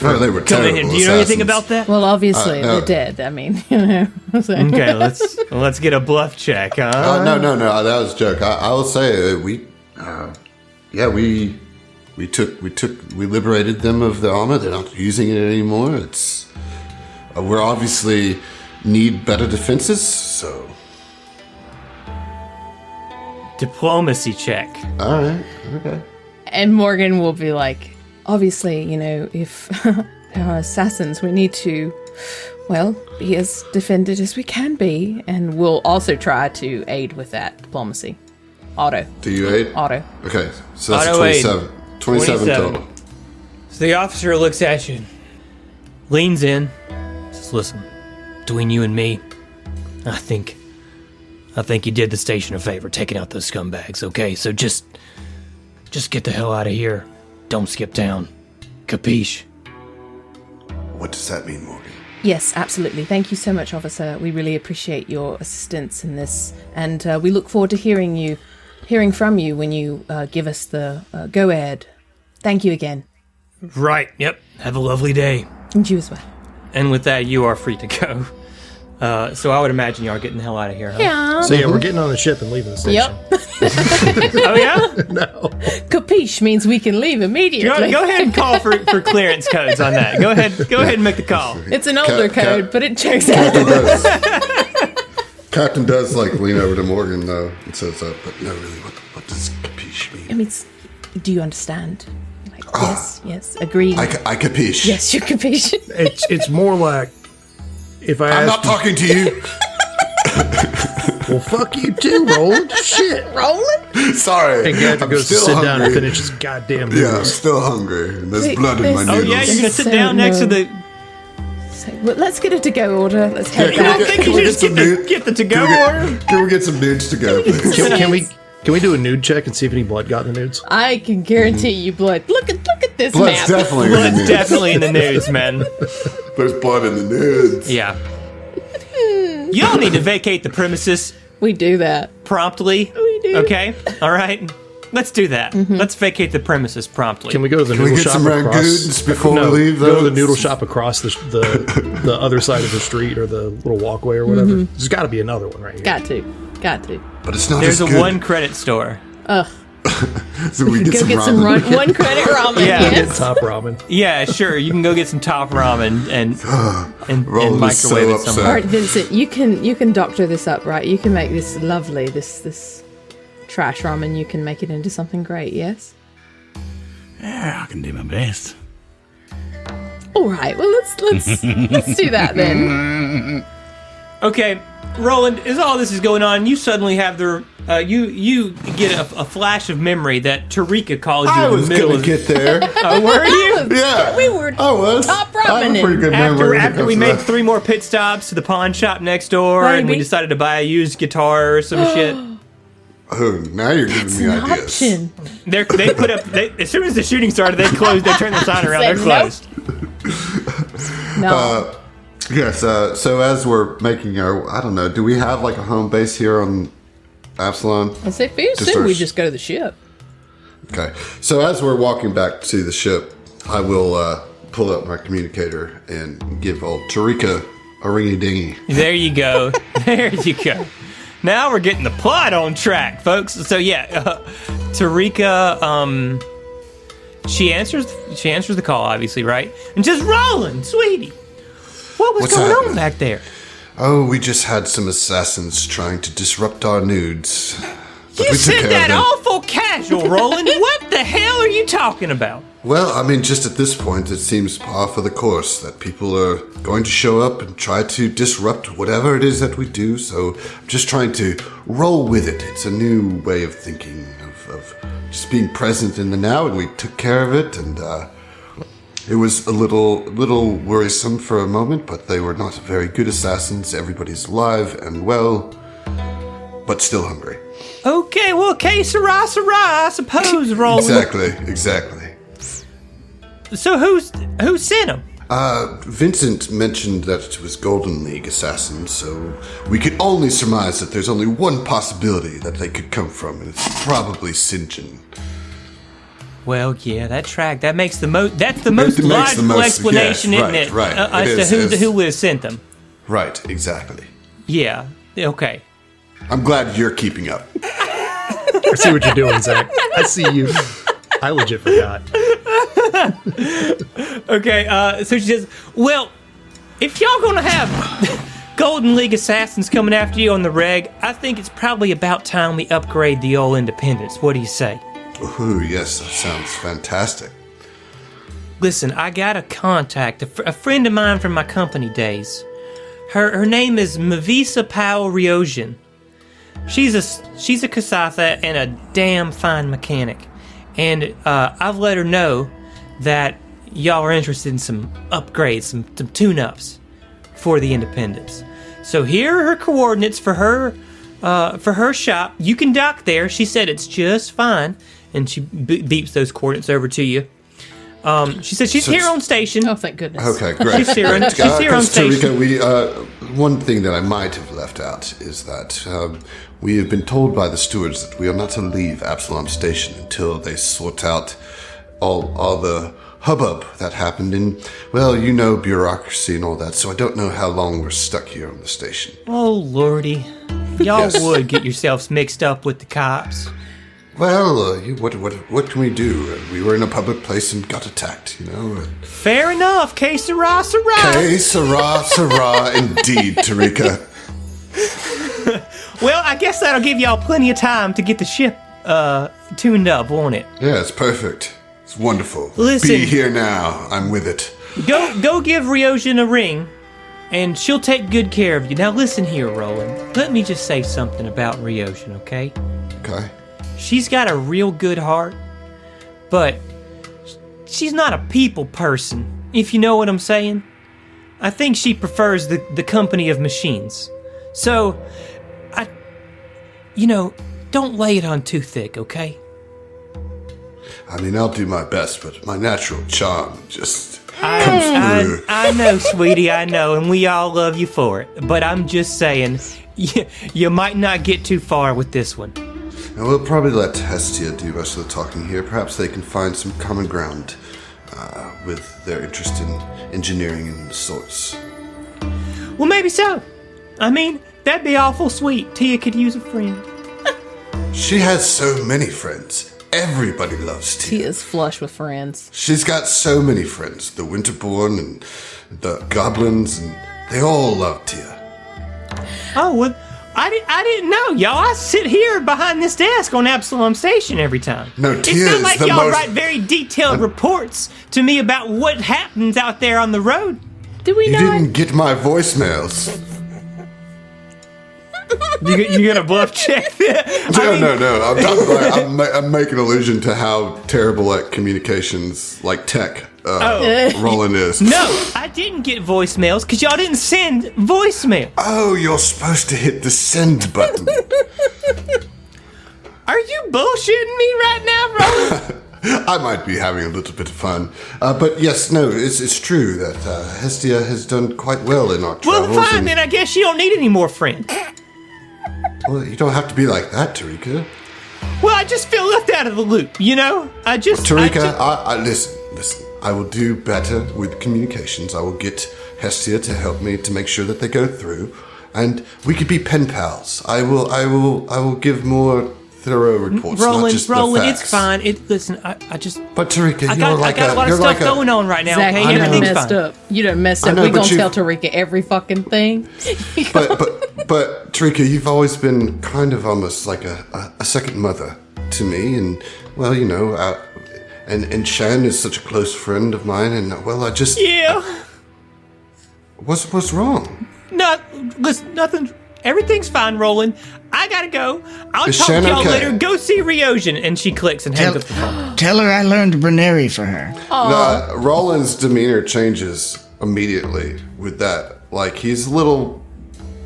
Speaker 3: Oh, they were
Speaker 1: coming
Speaker 3: terrible
Speaker 1: in. Do you know anything
Speaker 3: assassins.
Speaker 1: about that?
Speaker 2: Well, obviously
Speaker 3: no.
Speaker 2: they're dead. I mean, you know. So.
Speaker 1: Okay, let's get a bluff check, huh?
Speaker 3: No, that was a joke. I will say we liberated them of the armor. They're not using it anymore. It's we're obviously need better defenses. So
Speaker 1: Diplomacy check.
Speaker 3: all right, okay.
Speaker 2: And Morgan will be like, obviously, you know, if there are assassins, we need to, well, be as defended as we can be. And we'll also try to aid with that diplomacy. Auto.
Speaker 3: Do you aid?
Speaker 2: Auto.
Speaker 3: Okay, so that's
Speaker 1: Auto aid.
Speaker 3: 27 total.
Speaker 1: So the officer looks at you, leans in, says, "Listen, between you and me, I think you did the station a favor taking out those scumbags, okay? So just get the hell out of here. Don't skip town. Capiche?"
Speaker 3: What does that mean, Morgan?
Speaker 2: Yes, absolutely. Thank you so much, officer. We really appreciate your assistance in this. And we look forward to hearing from you when you give us the go-ahead. Thank you again.
Speaker 1: Right, yep. Have a lovely day.
Speaker 2: And you as well.
Speaker 1: And with that, you are free to go. So I would imagine you are getting the hell out of here, huh?
Speaker 2: Yeah.
Speaker 4: So yeah, we're getting on the ship and leaving the station.
Speaker 2: Yep.
Speaker 1: Oh, yeah?
Speaker 4: No.
Speaker 2: Capiche means we can leave immediately.
Speaker 1: Go ahead and call for clearance codes on that. Go ahead and make the call.
Speaker 2: It's an older code, but it checks
Speaker 3: Captain
Speaker 2: out.
Speaker 3: does. Captain does like lean over to Morgan though and says, "But no, really, what does capiche mean?"
Speaker 2: I mean, do you understand? Like, yes, agreed.
Speaker 3: I capiche.
Speaker 2: Yes, you capiche.
Speaker 4: It's more like if I
Speaker 3: I'm
Speaker 4: ask
Speaker 3: not talking to you.
Speaker 4: well, fuck you too, Roland. Shit.
Speaker 2: Rolling?
Speaker 3: Sorry.
Speaker 4: And Gadget
Speaker 3: I'm
Speaker 4: goes to
Speaker 3: still
Speaker 4: sit
Speaker 3: hungry.
Speaker 4: down and finish his goddamn
Speaker 3: Yeah, I'm
Speaker 4: noodles.
Speaker 3: still hungry. And there's
Speaker 2: Wait,
Speaker 3: blood in my
Speaker 2: there's-
Speaker 1: Oh,
Speaker 3: noodles.
Speaker 1: yeah? You're going to sit
Speaker 2: So
Speaker 1: down next to
Speaker 2: no.
Speaker 1: the...
Speaker 2: So, well, let's get a to-go order. Let's head
Speaker 3: Can
Speaker 2: back.
Speaker 3: we
Speaker 1: think you
Speaker 3: get
Speaker 1: just
Speaker 3: some nude-
Speaker 1: get the to-go
Speaker 3: Can we get-
Speaker 1: order?
Speaker 3: Can we get some nudes to go, please?
Speaker 4: Can we do a nude check and see if any blood got in the nudes?
Speaker 2: I can guarantee you blood. Look at this
Speaker 3: Blood's
Speaker 2: map.
Speaker 3: definitely in the
Speaker 1: Blood's
Speaker 3: nudes.
Speaker 1: definitely in the news, man.
Speaker 3: There's blood in the nudes.
Speaker 1: Yeah. Y'all need to vacate the premises
Speaker 2: We do that.
Speaker 1: promptly.
Speaker 2: We do.
Speaker 1: Okay? All right? Let's do that. Let's vacate the premises promptly.
Speaker 4: Can we go to the
Speaker 3: Can we
Speaker 4: noodle
Speaker 3: get
Speaker 4: shop
Speaker 3: some
Speaker 4: across?
Speaker 3: rangoons before
Speaker 4: no,
Speaker 3: we leave?
Speaker 4: go to the
Speaker 3: though?
Speaker 4: noodle shop across the other side of the street or the little walkway or whatever. There's got to be another one right here.
Speaker 2: Got to.
Speaker 3: But it's not
Speaker 1: There's
Speaker 3: as
Speaker 1: a
Speaker 3: good.
Speaker 1: one credit store.
Speaker 3: So we get
Speaker 2: Go
Speaker 3: some
Speaker 2: get some
Speaker 3: ramen.
Speaker 2: one credit ramen.
Speaker 1: Yeah.
Speaker 4: Get
Speaker 2: Yes.
Speaker 4: top ramen.
Speaker 1: Yeah, sure. You can go get some top ramen and
Speaker 3: Roland is so
Speaker 1: microwave it
Speaker 3: upset.
Speaker 1: somewhere.
Speaker 2: All right, Vincent, you can doctor this up, right? You can make this lovely, this trash ramen. You can make it into something great. Yes.
Speaker 6: Yeah, I can do my best.
Speaker 2: All right. Well, let's do that then.
Speaker 1: Okay, Roland, as all this is going on, you suddenly have you get a flash of memory that Tarika called you
Speaker 3: I
Speaker 1: in the
Speaker 3: was
Speaker 1: middle
Speaker 3: gonna
Speaker 1: of.
Speaker 3: get there.
Speaker 1: Oh, were you?
Speaker 3: Yeah,
Speaker 2: We were
Speaker 3: I was.
Speaker 2: top
Speaker 3: I have a pretty
Speaker 2: ramen.
Speaker 3: good memory. when it
Speaker 1: After
Speaker 3: comes
Speaker 1: we
Speaker 3: to
Speaker 1: made
Speaker 3: that.
Speaker 1: 3 more pit stops to the pawn shop next door, and we
Speaker 2: Baby.
Speaker 1: decided to buy a used guitar or some shit.
Speaker 3: Oh, now you're giving
Speaker 2: It's
Speaker 3: me
Speaker 2: an
Speaker 3: ideas.
Speaker 2: option.
Speaker 1: They put up as soon as the shooting started, they closed. They turned the sign around. They're
Speaker 2: Said nope.
Speaker 1: closed.
Speaker 2: No.
Speaker 3: Yes. So as we're making our, I don't know, do we have like a home base here on Absalon?
Speaker 2: I say, for you,
Speaker 3: Just
Speaker 2: soon we
Speaker 3: our-
Speaker 2: just go to the ship.
Speaker 3: Okay. So as we're walking back to the ship, I will pull up my communicator and give old Tarika a ringy dingy.
Speaker 1: There you go. There you go. Now we're getting the plot on track, folks. So yeah, Tarika, she answers the call, obviously, right? And just Roland, sweetie, what was
Speaker 3: What's
Speaker 1: going
Speaker 3: happening?
Speaker 1: on back there?
Speaker 3: Oh, we just had some assassins trying to disrupt our nudes. But
Speaker 1: You said that awful casual, Roland. What the hell are you talking about?
Speaker 3: Well, I mean, just at this point, it seems par for the course that people are going to show up and try to disrupt whatever it is that we do, so I'm just trying to roll with it. It's a new way of thinking, of just being present in the now, and we took care of it, and it was a little worrisome for a moment, but they were not very good assassins. Everybody's alive and well, but still hungry.
Speaker 1: Okay, well, que sera, I suppose, Roland.
Speaker 3: Exactly.
Speaker 1: So who sent him?
Speaker 3: Vincent mentioned that it was Golden League assassins, so we could only surmise that there's only one possibility that they could come from, and it's probably Sinjin.
Speaker 1: Well, yeah, that makes the most. That's the most logical explanation, isn't it?
Speaker 3: Right.
Speaker 1: As to who would have sent them.
Speaker 3: Right, exactly.
Speaker 1: Yeah. Okay.
Speaker 3: I'm glad you're keeping up.
Speaker 4: I see what you're doing, Zach. I see you. I legit forgot.
Speaker 1: Okay, so she says, well, if y'all gonna have Golden League assassins coming after you on the reg, I think it's probably about time we upgrade the old Independence. What do you say?
Speaker 3: Ooh, yes, that sounds fantastic.
Speaker 1: Listen, I got a contact, a friend of mine from my company days. Her name is Mavisa Powell Riojin. She's a Kasatha and a damn fine mechanic. And I've let her know that y'all are interested in some upgrades, some tune-ups for the Independence. So here are her coordinates for her shop. You can dock there. She said it's just fine. And she beeps those coordinates over to you. She said she's here on station.
Speaker 2: Oh, thank goodness.
Speaker 3: Okay, great.
Speaker 1: She's here on station.
Speaker 3: Tarika, one thing that I might have left out is that we have been told by the stewards that we are not to leave Absalom Station until they sort out all the hubbub that happened in, well, you know, bureaucracy and all that, so I don't know how long we're stuck here on the station.
Speaker 1: Oh, Lordy. Y'all
Speaker 3: Yes.
Speaker 1: would get yourselves mixed up with the cops.
Speaker 3: Well, what can we do? We were in a public place and got attacked, you know?
Speaker 1: Fair enough. Que sera,
Speaker 3: Que sera, indeed, Tarika.
Speaker 1: Well, I guess that'll give y'all plenty of time to get the ship tuned up, won't it?
Speaker 3: Yeah, it's perfect. It's wonderful.
Speaker 1: Listen.
Speaker 3: Be here now. I'm with it.
Speaker 1: Go give Riojin a ring, and she'll take good care of you. Now listen here, Roland. Let me just say something about Riojin, okay?
Speaker 3: Okay.
Speaker 1: She's got a real good heart, but she's not a people person, if you know what I'm saying. I think she prefers the company of machines. So, don't lay it on too thick, okay?
Speaker 3: I mean, I'll do my best, but my natural charm just comes through.
Speaker 1: I know, sweetie, I know, and we all love you for it. But I'm just saying, you might not get too far with this one.
Speaker 3: And we'll probably let Hestia do most of the talking here. Perhaps they can find some common ground with their interest in engineering and sorts.
Speaker 1: Well, maybe so. I mean, that'd be awful sweet. Tia could use a friend.
Speaker 3: She has so many friends. Everybody loves Tia.
Speaker 2: Tia's flush with friends.
Speaker 3: She's got so many friends. The Winterborn and the Goblins, and they all love Tia.
Speaker 1: Oh, well, I didn't know, y'all. I sit here behind this desk on Absalom Station every time.
Speaker 3: No,
Speaker 1: it's
Speaker 3: Tia
Speaker 1: not
Speaker 3: is
Speaker 1: like
Speaker 3: the
Speaker 1: y'all
Speaker 3: most...
Speaker 1: write very detailed reports to me about what happens out there on the road.
Speaker 2: Do we
Speaker 3: You
Speaker 2: know?
Speaker 3: didn't get my voicemails.
Speaker 1: You gonna bluff check that?
Speaker 3: No. I'm making allusion to how terrible at communications, like tech, Roland is.
Speaker 1: No, I didn't get voicemails because y'all didn't send voicemail.
Speaker 3: Oh, you're supposed to hit the send button.
Speaker 1: Are you bullshitting me right now, Roland?
Speaker 3: I might be having a little bit of fun. But yes, no, it's true that Hestia has done quite well in our travels.
Speaker 1: Well, fine, then I guess you don't need any more friends.
Speaker 3: Well, you don't have to be like that, Tarika.
Speaker 1: Well, I just feel left out of the loop, you know?
Speaker 3: Tarika, listen. I will do better with communications. I will get Hestia to help me to make sure that they go through, and we could be pen pals. I will give more thorough reports,
Speaker 1: Roland,
Speaker 3: not just the facts.
Speaker 1: it's fine. Listen, I just.
Speaker 3: But Tarika,
Speaker 1: I got a lot of stuff going on right now.
Speaker 2: Zach,
Speaker 1: Okay,
Speaker 2: you done
Speaker 1: everything's
Speaker 2: messed
Speaker 1: fine.
Speaker 2: up. You done messed
Speaker 3: I
Speaker 2: up.
Speaker 3: know,
Speaker 2: We
Speaker 3: but
Speaker 2: gonna tell Tarika every fucking thing.
Speaker 3: But Tarika, you've always been kind of almost like a second mother to me, and well, you know, and Shan is such a close friend of mine, and well, I just what's wrong?
Speaker 1: Listen, nothing. Everything's fine, Roland. I gotta go. I'll
Speaker 3: Is
Speaker 1: talk to
Speaker 3: Shan
Speaker 1: y'all
Speaker 3: okay?
Speaker 1: later. Go see Riojin. And she clicks and hangs up the phone.
Speaker 5: Tell her I learned Breneri for her.
Speaker 3: Roland's demeanor changes immediately with that. Like he's a little,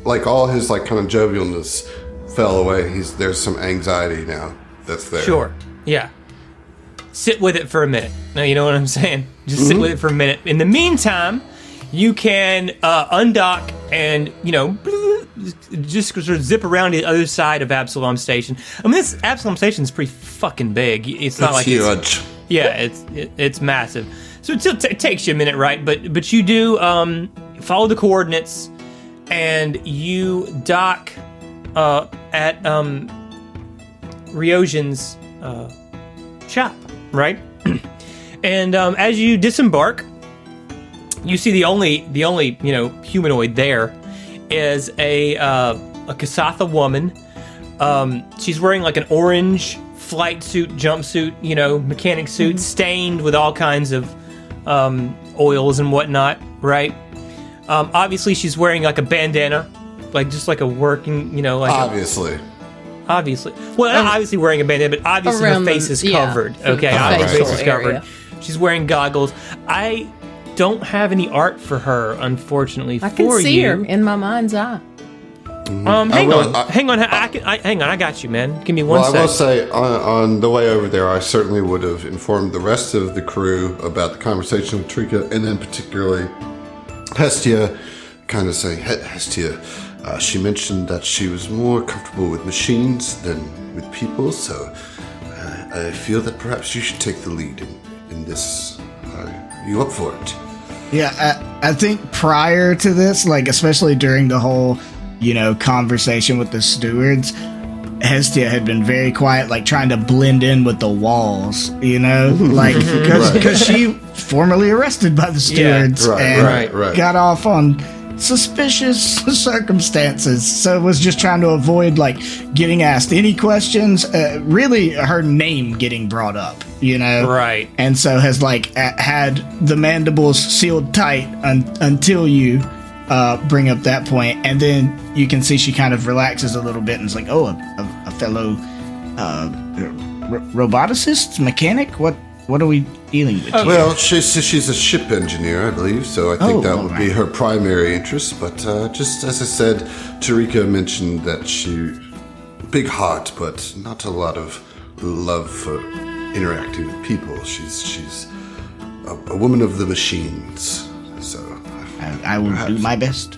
Speaker 3: like all his like kind of jovialness fell away. There's some anxiety now that's there.
Speaker 1: Sure. Yeah. Sit with it for a minute. No, you know what I'm saying? Just sit with it for a minute. In the meantime, you can undock and, you know, just sort of zip around the other side of Absalom Station. I mean, this Absalom Station is pretty fucking big. It's not like
Speaker 3: huge.
Speaker 1: it's massive. So it takes you a minute, right? But you do follow the coordinates, and you dock at Riojin's shop, right? And as you disembark, you see the only you know humanoid there is a Kasatha woman. She's wearing like an orange flight suit, jumpsuit, you know, mechanic suit, stained with all kinds of oils and whatnot, right? Obviously, she's wearing like a bandana, like just like a working, you know, like
Speaker 3: Obviously.
Speaker 1: Well, not obviously wearing a bandana, but obviously her
Speaker 2: Around
Speaker 1: face
Speaker 2: the-
Speaker 1: is
Speaker 2: yeah,
Speaker 1: covered.
Speaker 2: the
Speaker 1: Okay, obviously her face is
Speaker 2: facial
Speaker 1: covered.
Speaker 2: area.
Speaker 1: She's wearing goggles. I don't have any art for her, unfortunately.
Speaker 2: I can
Speaker 1: for
Speaker 2: see
Speaker 1: you.
Speaker 2: her in my mind's eye.
Speaker 1: Hang
Speaker 3: will-
Speaker 1: on. Hang on. Hang on. I got you, man. Give me one
Speaker 3: Well, I will
Speaker 1: sec.
Speaker 3: say, on the way over there, I certainly would have informed the rest of the crew about the conversation with Trika, and then particularly Hestia, kind of saying, Hestia, she mentioned that she was more comfortable with machines than with people, so I feel that perhaps you should take the lead in this. Are you up for it?
Speaker 5: Yeah, I think prior to this, like especially during the whole, you know, conversation with the stewards, Hestia had been very quiet, like trying to blend in with the walls, you know, like because she formerly arrested by the stewards and got off on suspicious circumstances, so was just trying to avoid like getting asked any questions, really her name getting brought up, you know,
Speaker 1: Right.
Speaker 5: and so has like had the mandibles sealed tight until you bring up that point, and then you can see she kind of relaxes a little bit and is like, oh, a fellow roboticist, mechanic, what are we dealing with here?
Speaker 3: Well, she's a ship engineer, I believe, so I think that would be
Speaker 5: alright.
Speaker 3: her primary interest. But just as I said, Tarika mentioned that she big heart, but not a lot of love for interacting with people. She's a woman of the machines. So
Speaker 5: I will do my best.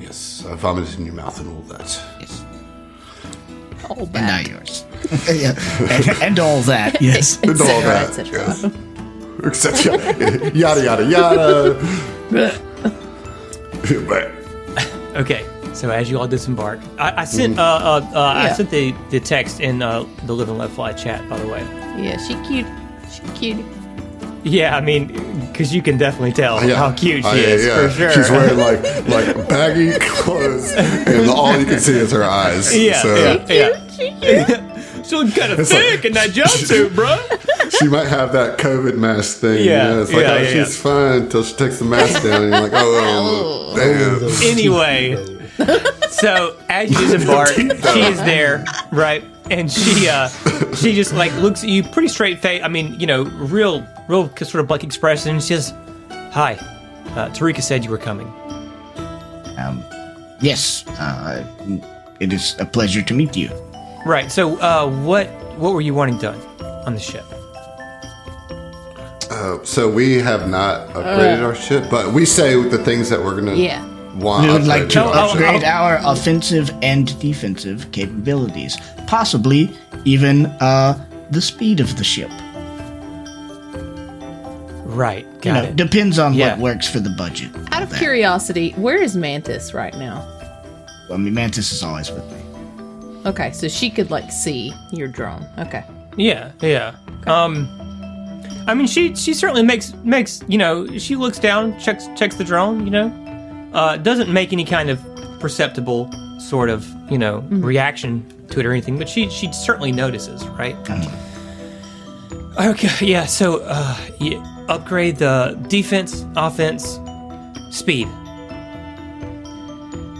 Speaker 3: yes, I vomited in your mouth and all that.
Speaker 5: Yes.
Speaker 2: All
Speaker 5: And
Speaker 2: back.
Speaker 5: now yours. Yeah. and all that, yes.
Speaker 3: And all
Speaker 2: cetera,
Speaker 3: that,
Speaker 2: et cetera.
Speaker 3: yes. Except yada yada yada. But
Speaker 1: Okay. So as you all disembark, I sent I sent the text in the Live and Let Fly chat, by the way.
Speaker 2: Yeah, she cute. She cute.
Speaker 1: Yeah, I mean, because you can definitely tell how cute she is, for sure.
Speaker 3: She's wearing like baggy clothes, and all you can see is her eyes.
Speaker 1: Yeah,
Speaker 3: so
Speaker 1: yeah. She's kind of
Speaker 3: It's
Speaker 1: thick
Speaker 3: like-
Speaker 1: in that jumpsuit, bro.
Speaker 3: she might have that COVID mask thing.
Speaker 1: Yeah,
Speaker 3: you know? It's like,
Speaker 1: yeah,
Speaker 3: oh,
Speaker 1: yeah.
Speaker 3: she's fine until she takes the mask down, and you're like, oh, damn.
Speaker 1: Anyway, so as you disembark, she is there, right? And she just like looks at you pretty straight face. I mean, you know, real sort of blank expression. And she says, "Hi, Tarika said you were coming."
Speaker 5: Yes, it is a pleasure to meet you.
Speaker 1: Right. So, what were you wanting done on the ship?
Speaker 3: So we have not upgraded our ship, but we say the things that we're gonna want.
Speaker 5: We would like to
Speaker 3: upgraded our ship.
Speaker 5: upgrade our offensive and defensive capabilities, possibly even the speed of the ship.
Speaker 1: Right. Got it.
Speaker 5: Depends on
Speaker 1: Yeah.
Speaker 5: what works for the budget.
Speaker 2: Out of curiosity, where is Mantis right now?
Speaker 5: I mean, Mantis is always with me.
Speaker 2: Okay, so she could like see your drone. Okay.
Speaker 1: Yeah. I mean, she certainly makes she looks down, checks the drone, doesn't make any kind of perceptible sort of reaction to it or anything, but she certainly notices, right? Okay, yeah. So you upgrade the defense, offense, speed.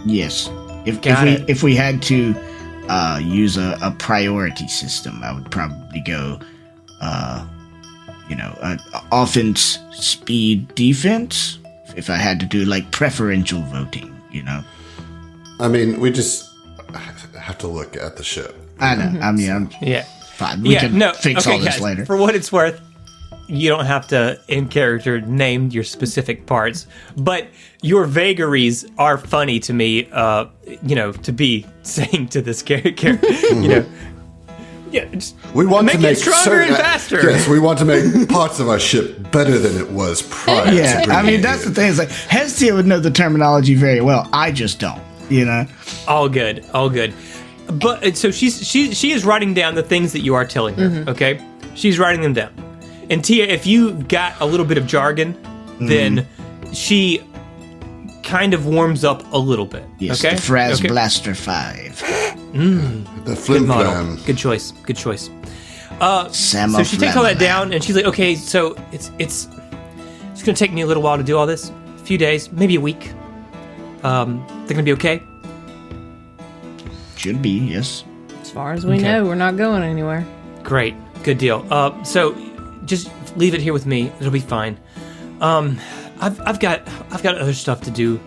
Speaker 5: Yes. If we had to use a priority system, I would probably go, offense, speed, defense. If I had to do like preferential voting,
Speaker 3: I mean, we just have to look at the ship.
Speaker 5: I know. I mean,
Speaker 1: Yeah.
Speaker 5: fine. We can fix all this
Speaker 1: guys,
Speaker 5: later.
Speaker 1: For what it's worth, you don't have to, in character, name your specific parts, but your vagaries are funny to me, to be saying to this character, Yeah,
Speaker 3: we want
Speaker 1: make
Speaker 3: to make
Speaker 1: it stronger and faster.
Speaker 3: Yes, we want to make parts of our ship better than it was prior.
Speaker 5: Yeah,
Speaker 3: to
Speaker 5: I mean,
Speaker 3: bringing
Speaker 5: that's
Speaker 3: it
Speaker 5: the thing. It's like, Hestia would know the terminology very well. I just don't,
Speaker 1: All good. But so she is writing down the things that you are telling her. Okay, she's writing them down. And Tia, if you got a little bit of jargon, then she kind of warms up a little bit.
Speaker 5: Yes,
Speaker 1: okay?
Speaker 5: the Fraz Blaster 5.
Speaker 3: The flim flam.
Speaker 1: Good choice.
Speaker 5: Sam
Speaker 1: So she takes all that down, and she's like, "Okay, so it's gonna take me a little while to do all this. A few days, maybe a week. They're gonna be okay."
Speaker 5: Should be, yes.
Speaker 2: As far as we know, we're not going anywhere.
Speaker 1: Great, good deal. So just leave it here with me. It'll be fine. I've got other stuff to do.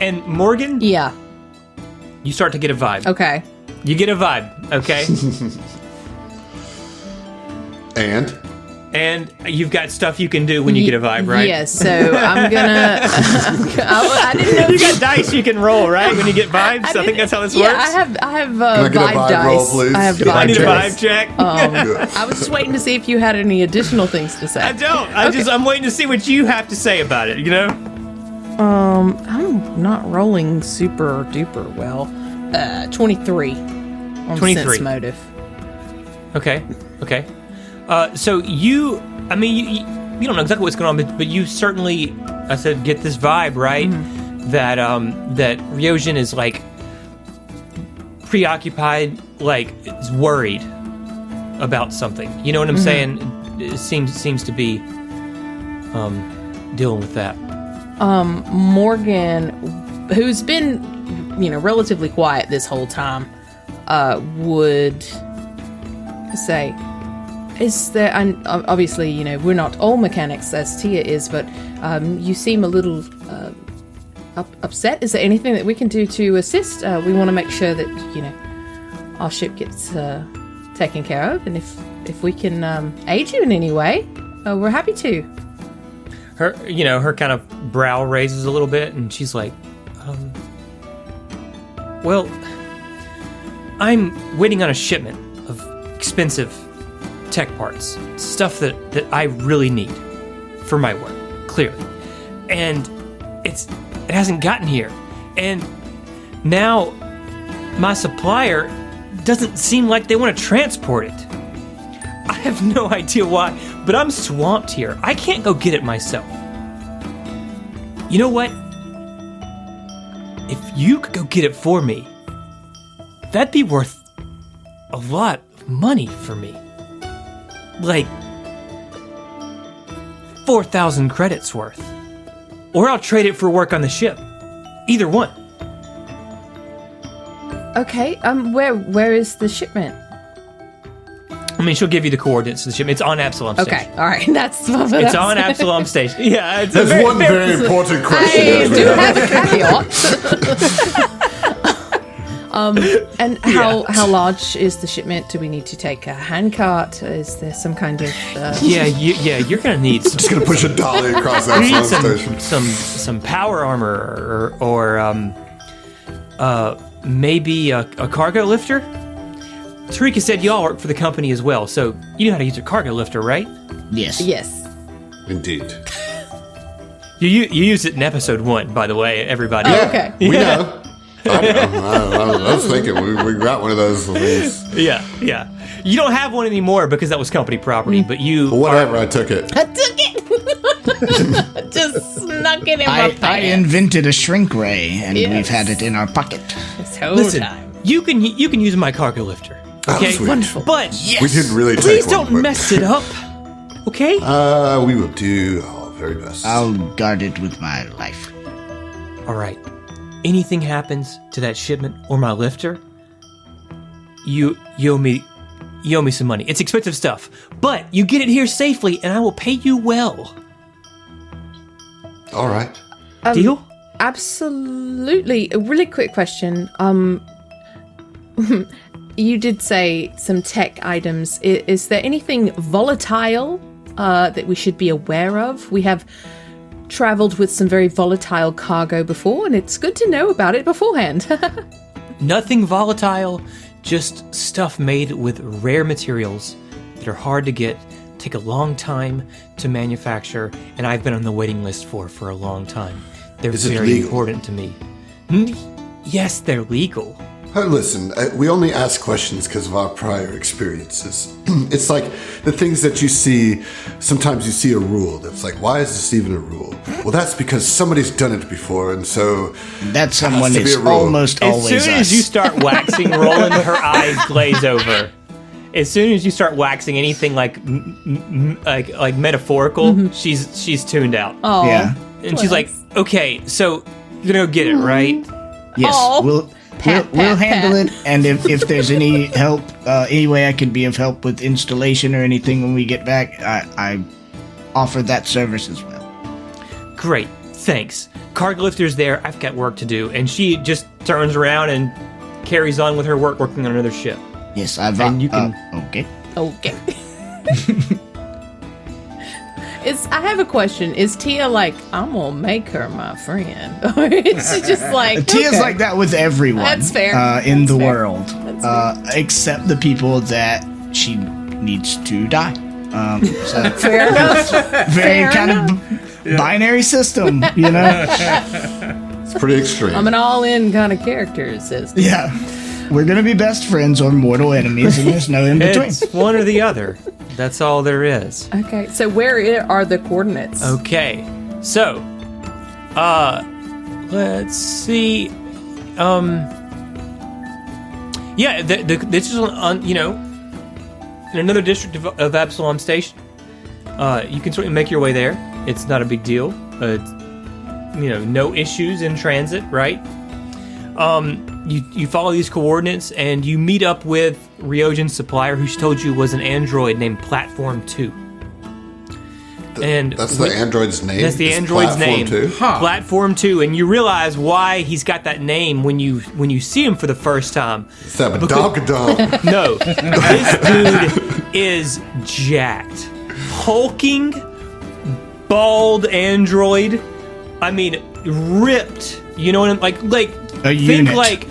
Speaker 1: And Morgan,
Speaker 2: Yeah.
Speaker 1: you start to get a vibe.
Speaker 2: Okay.
Speaker 1: You get a vibe, okay? And you've got stuff you can do when you get a vibe, right?
Speaker 2: Yes. So I'm gonna. I didn't know.
Speaker 1: You got dice you can roll, right? When you get vibes. I think that's how this works.
Speaker 2: Yeah, I have
Speaker 3: Can I
Speaker 2: vibe
Speaker 3: get a vibe
Speaker 2: dice.
Speaker 3: roll, please?
Speaker 2: I have
Speaker 3: Get a
Speaker 1: I
Speaker 2: vibe
Speaker 1: need a
Speaker 2: dice.
Speaker 1: vibe check.
Speaker 2: I was just waiting to see if you had any additional things to say.
Speaker 1: I don't. I'm waiting to see what you have to say about it.
Speaker 2: I'm not rolling super duper well. 23 on
Speaker 1: 23.
Speaker 2: sense motive.
Speaker 1: Okay. So you don't know exactly what's going on, but you certainly, I said, get this vibe, right?
Speaker 2: Mm-hmm.
Speaker 1: That Riojin is like preoccupied, like is worried about something. You know what I'm saying? It seems to be dealing with that.
Speaker 2: Morgan, who's been, relatively quiet this whole time, would say, is there, and obviously, we're not all mechanics as Tia is, but you seem a little upset. Is there anything that we can do to assist? We want to make sure that, our ship gets taken care of, and if we can aid you in any way, we're happy to.
Speaker 1: Her kind of brow raises a little bit, and she's like, well, I'm waiting on a shipment of expensive tech parts, stuff that I really need for my work, clearly. And it hasn't gotten here. And now my supplier doesn't seem like they want to transport it. I have no idea why, but I'm swamped here. I can't go get it myself. You know what? If you could go get it for me, that'd be worth a lot of money for me. Like 4,000 credits worth. Or I'll trade it for work on the ship. Either one.
Speaker 2: Okay, where is the shipment?
Speaker 1: I mean, she'll give you the coordinates of the shipment. It's on Absalom Station.
Speaker 2: Okay, all right, that's what
Speaker 1: It's on Absalom Station. Yeah, it's
Speaker 3: There's one very important question.
Speaker 2: I do have a caveat. And how large is the shipment? Do we need to take a handcart? Is there some kind of?
Speaker 1: You're gonna need some.
Speaker 3: Just gonna push a dolly across
Speaker 1: You need
Speaker 3: Absalom Station.
Speaker 1: some power armor or maybe a cargo lifter. Tarika said y'all work for the company as well, so you know how to use a cargo lifter, right?
Speaker 5: Yes.
Speaker 2: Yes.
Speaker 3: Indeed.
Speaker 1: You used it in episode 1, by the way, everybody.
Speaker 2: Oh, okay.
Speaker 3: We know. I was thinking we got one of those.
Speaker 1: Yeah. You don't have one anymore because that was company property, but you...
Speaker 3: Whatever, I took it.
Speaker 2: I took it. Just snuck it in my pants.
Speaker 5: I invented a shrink ray, and we've had it in our pocket.
Speaker 2: This whole
Speaker 1: Listen,
Speaker 2: time.
Speaker 1: you can use my cargo lifter. Okay,
Speaker 3: sweet.
Speaker 2: Wonderful.
Speaker 1: but
Speaker 3: We didn't really
Speaker 1: please
Speaker 3: take one.
Speaker 1: don't mess it up. Okay?
Speaker 3: We will do our very best.
Speaker 5: I'll guard it with my life.
Speaker 1: All right. Anything happens to that shipment or my lifter, you owe me some money. It's expensive stuff, but you get it here safely, and I will pay you well.
Speaker 3: All right.
Speaker 1: Deal?
Speaker 2: Absolutely. A really quick question. You did say some tech items. Is there anything volatile that we should be aware of? We have traveled with some very volatile cargo before, and it's good to know about it beforehand.
Speaker 1: Nothing volatile, just stuff made with rare materials that are hard to get, take a long time to manufacture, and I've been on the waiting list for a long time. They're
Speaker 3: Is it
Speaker 1: very
Speaker 3: legal?
Speaker 1: important to me. Yes, they're legal.
Speaker 3: Listen, we only ask questions because of our prior experiences. It's like the things that you see, sometimes you see a rule that's like, why is this even a rule? Well, that's because somebody's done it before, and so...
Speaker 5: That someone
Speaker 3: to be
Speaker 5: is
Speaker 3: a rule.
Speaker 5: almost
Speaker 1: As
Speaker 5: always
Speaker 1: soon
Speaker 5: us.
Speaker 1: as you start waxing Roland, her eyes glaze over. As soon as you start waxing anything like metaphorical, she's tuned out.
Speaker 2: Oh,
Speaker 5: Yeah.
Speaker 1: And she's like, okay, so you're gonna go get it, right?
Speaker 5: Yes,
Speaker 2: Oh.
Speaker 5: we'll
Speaker 2: Pat,
Speaker 5: we'll
Speaker 2: pat,
Speaker 5: handle
Speaker 2: pat.
Speaker 5: it. And if there's any help, any way I could be of help with installation or anything when we get back, I offer that service as well.
Speaker 1: Great, thanks. Cargo lifter's there, I've got work to do. And she just turns around and carries on with her work working on another ship.
Speaker 5: Yes, I've.
Speaker 1: And you can-
Speaker 5: Okay.
Speaker 2: okay. I have a question. Is Tia like, I'm gonna make her my friend? Or is she just like,
Speaker 5: Tia's
Speaker 2: okay.
Speaker 5: like that with everyone.
Speaker 2: That's fair.
Speaker 5: In
Speaker 2: That's
Speaker 5: the
Speaker 2: fair.
Speaker 5: world,
Speaker 2: That's
Speaker 5: except the people that she needs to die. So
Speaker 2: Fair enough.
Speaker 5: very
Speaker 2: Fair
Speaker 5: kind of binary system, you know.
Speaker 3: It's pretty extreme.
Speaker 2: I'm an all-in kind of character, it says.
Speaker 5: Yeah, we're gonna be best friends or mortal enemies, and there's no in between.
Speaker 1: It's one or the other. That's all there is.
Speaker 2: Okay, so where are the coordinates?
Speaker 1: Okay, so, let's see. Yeah, this is on, in another district of Absalom Station. You can certainly make your way there. It's not a big deal. No issues in transit, right? You follow these coordinates and you meet up with Riojin's supplier, who she told you was an android named Platform 2. And
Speaker 3: that's the android's name?
Speaker 1: That's the
Speaker 3: It's
Speaker 1: android's
Speaker 3: Platform
Speaker 1: name.
Speaker 3: 2?
Speaker 1: Platform 2, and you realize why he's got that name when you see him for the first time.
Speaker 3: It's that badonkadonk.
Speaker 1: No, this dude is jacked, hulking, bald android. I mean, ripped. You know what I'm like?
Speaker 5: A
Speaker 1: think
Speaker 5: unit.
Speaker 3: Like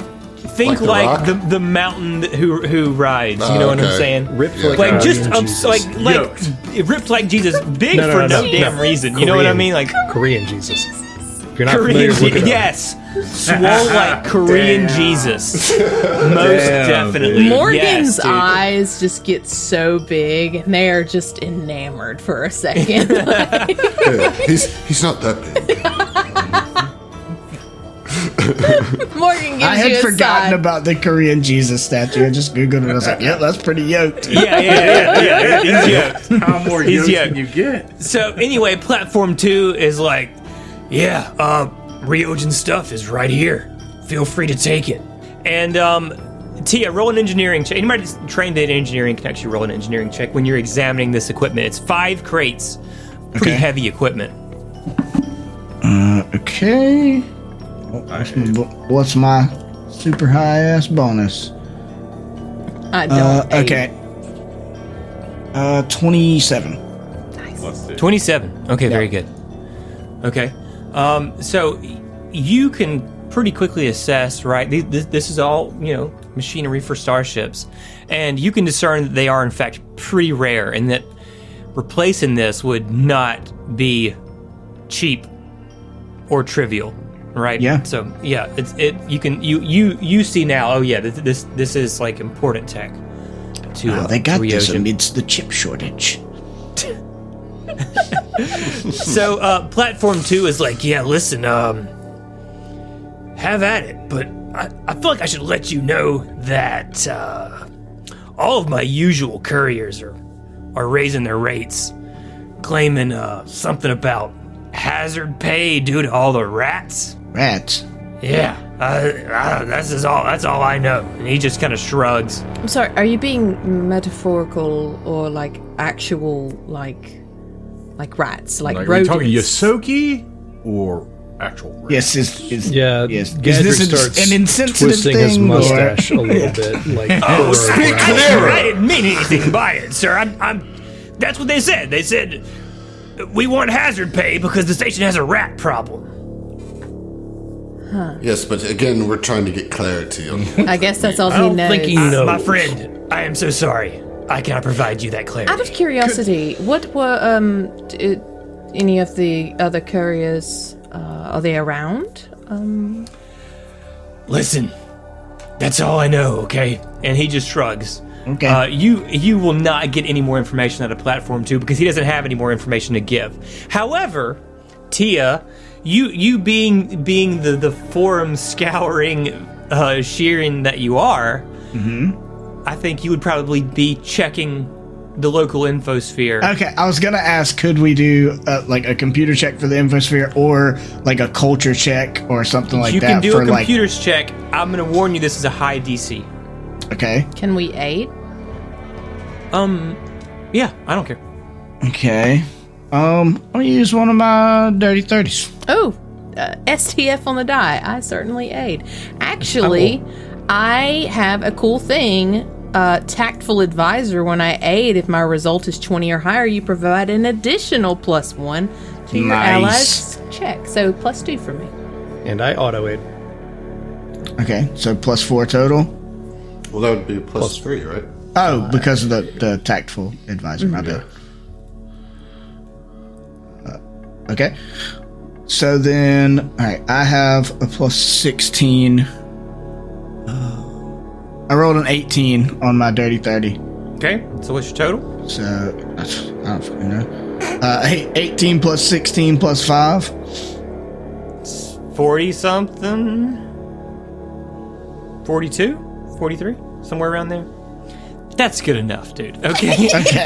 Speaker 3: The Rock?
Speaker 1: the mountain who rides. You know what I'm
Speaker 3: okay.
Speaker 1: saying?
Speaker 4: Ripped
Speaker 3: Yeah.
Speaker 1: Like just
Speaker 4: Korean Jesus.
Speaker 1: like ripped like Jesus, big
Speaker 4: No, no,
Speaker 1: for
Speaker 4: no,
Speaker 1: no
Speaker 4: no.
Speaker 1: damn reason. You know what I
Speaker 4: Korean.
Speaker 1: mean? Like
Speaker 4: Korean Jesus. If you're not
Speaker 1: Korean
Speaker 4: familiar, look it up.
Speaker 1: yes, swole like Korean
Speaker 6: Damn.
Speaker 1: Jesus. Most definitely.
Speaker 2: Morgan's
Speaker 1: yes, dude.
Speaker 2: eyes just get so big, and they are just enamored for a second.
Speaker 3: Yeah, he's not that big.
Speaker 2: Morgan gives
Speaker 5: I had
Speaker 2: you a
Speaker 5: forgotten
Speaker 2: side.
Speaker 5: about the Korean Jesus statue. I just googled it. And I was like, "Yeah, that's pretty yoked."
Speaker 1: Yeah. He's yoked.
Speaker 6: How more
Speaker 1: He's
Speaker 6: yoked
Speaker 1: yoked.
Speaker 6: can you get?
Speaker 1: So anyway, Platform 2 is like, yeah, Riojin's stuff is right here. Feel free to take it. And Tia, roll an engineering check. Anybody that's trained in engineering can actually roll an engineering check when you're examining this equipment. It's 5 crates. Pretty
Speaker 5: Okay.
Speaker 1: heavy equipment.
Speaker 5: Okay. What's my super high ass bonus?
Speaker 2: I don't.
Speaker 5: Okay. 27.
Speaker 6: Let's do.
Speaker 1: 27. Okay, very good. Okay. So you can pretty quickly assess, right? This is all, machinery for starships. And you can discern that they are, in fact, pretty rare, and that replacing this would not be cheap or trivial. right?
Speaker 5: Yeah.
Speaker 1: So yeah, you see now. Oh yeah, this is like important tech.
Speaker 5: They got this
Speaker 1: Riojin.
Speaker 5: amidst the chip shortage.
Speaker 1: So platform 2 is like, yeah, listen, have at it, but I feel like I should let you know that all of my usual couriers are raising their rates, claiming something about hazard pay due to all the rats.
Speaker 5: Rats?
Speaker 1: Yeah, that's all I know. And he just kind of shrugs.
Speaker 2: I'm sorry, are you being metaphorical or like actual, like rats, like
Speaker 6: Are we
Speaker 2: rodents?
Speaker 6: talking Yosoki or actual rats?
Speaker 5: Yes,
Speaker 4: Yeah,
Speaker 5: yes.
Speaker 4: Gadrick
Speaker 5: Is this
Speaker 4: starts
Speaker 5: an insensitive
Speaker 4: twisting his
Speaker 5: thing, or-
Speaker 4: mustache a little bit. Like,
Speaker 1: Oh,
Speaker 3: speak
Speaker 1: I
Speaker 3: clearer.
Speaker 1: didn't mean anything by it, sir. I'm. That's what they said. They said we want hazard pay because the station has a rat problem.
Speaker 3: Yes, but again, we're trying to get clarity on
Speaker 2: I guess that's all
Speaker 1: I
Speaker 2: he
Speaker 1: don't
Speaker 2: knows.
Speaker 1: think he knows. My friend, I am so sorry. I cannot provide you that clarity.
Speaker 2: Out of curiosity, what were any of the other couriers? Are they around?
Speaker 1: Listen, that's all I know. Okay, and he just shrugs.
Speaker 5: Okay.
Speaker 1: You will not get any more information out of Platform 2 because he doesn't have any more information to give. However, Tia, you being the forum scouring, shearing that you are, I think you would probably be checking the local infosphere.
Speaker 5: Okay, I was gonna ask, could we do like a computer check for the infosphere, or like a culture check, or something like
Speaker 1: you
Speaker 5: that?
Speaker 1: can do
Speaker 5: for
Speaker 1: a computer's check. I'm going to warn you, this is a high DC.
Speaker 5: Okay.
Speaker 2: Can we aid?
Speaker 1: Yeah, I don't care.
Speaker 5: Okay. I'll use one of my dirty 30s.
Speaker 2: Oh, STF on the die. I certainly aid. Actually, I have a cool thing. Tactful advisor. When I aid, if my result is 20 or higher, you provide an additional +1 to your allies' check. So +2 for me.
Speaker 4: and I auto aid.
Speaker 5: Okay, so +4 total.
Speaker 3: Well, that would be +3, right?
Speaker 5: Oh, because of the tactful advisor. My bad. Okay. So then, all right, I have a +16. I rolled an 18 on my dirty 30.
Speaker 1: Okay, so what's your total?
Speaker 5: So, I don't fucking know. 18 plus 16 plus 5.
Speaker 1: 40-something? 42? 43? Somewhere around there? That's good enough, dude. Okay.
Speaker 5: Okay.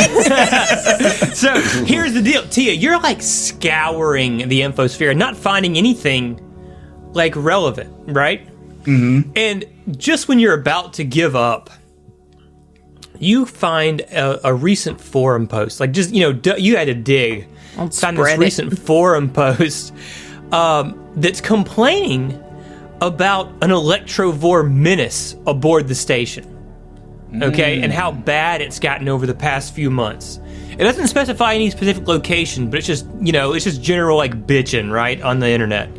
Speaker 1: So here's the deal. Tia, you're like scouring the infosphere, not finding anything like relevant, right? Mm-hmm. And just when you're about to give up, you find a recent forum post. Like, just, you had to dig. Find this recent forum post that's complaining about an Electrovore menace aboard the station. Okay, and how bad it's gotten over the past few months. It doesn't specify any specific location, but it's just, it's just general like bitching, right, on the internet.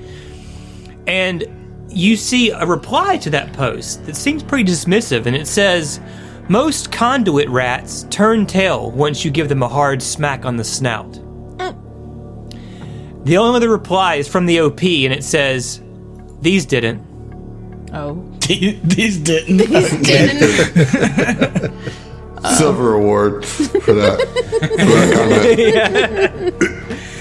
Speaker 1: And you see a reply to that post that seems pretty dismissive, and it says, most conduit rats turn tail once you give them a hard smack on the snout. The only other reply is from the OP, and it says, these didn't.
Speaker 2: Oh.
Speaker 5: These didn't.
Speaker 3: Silver award for that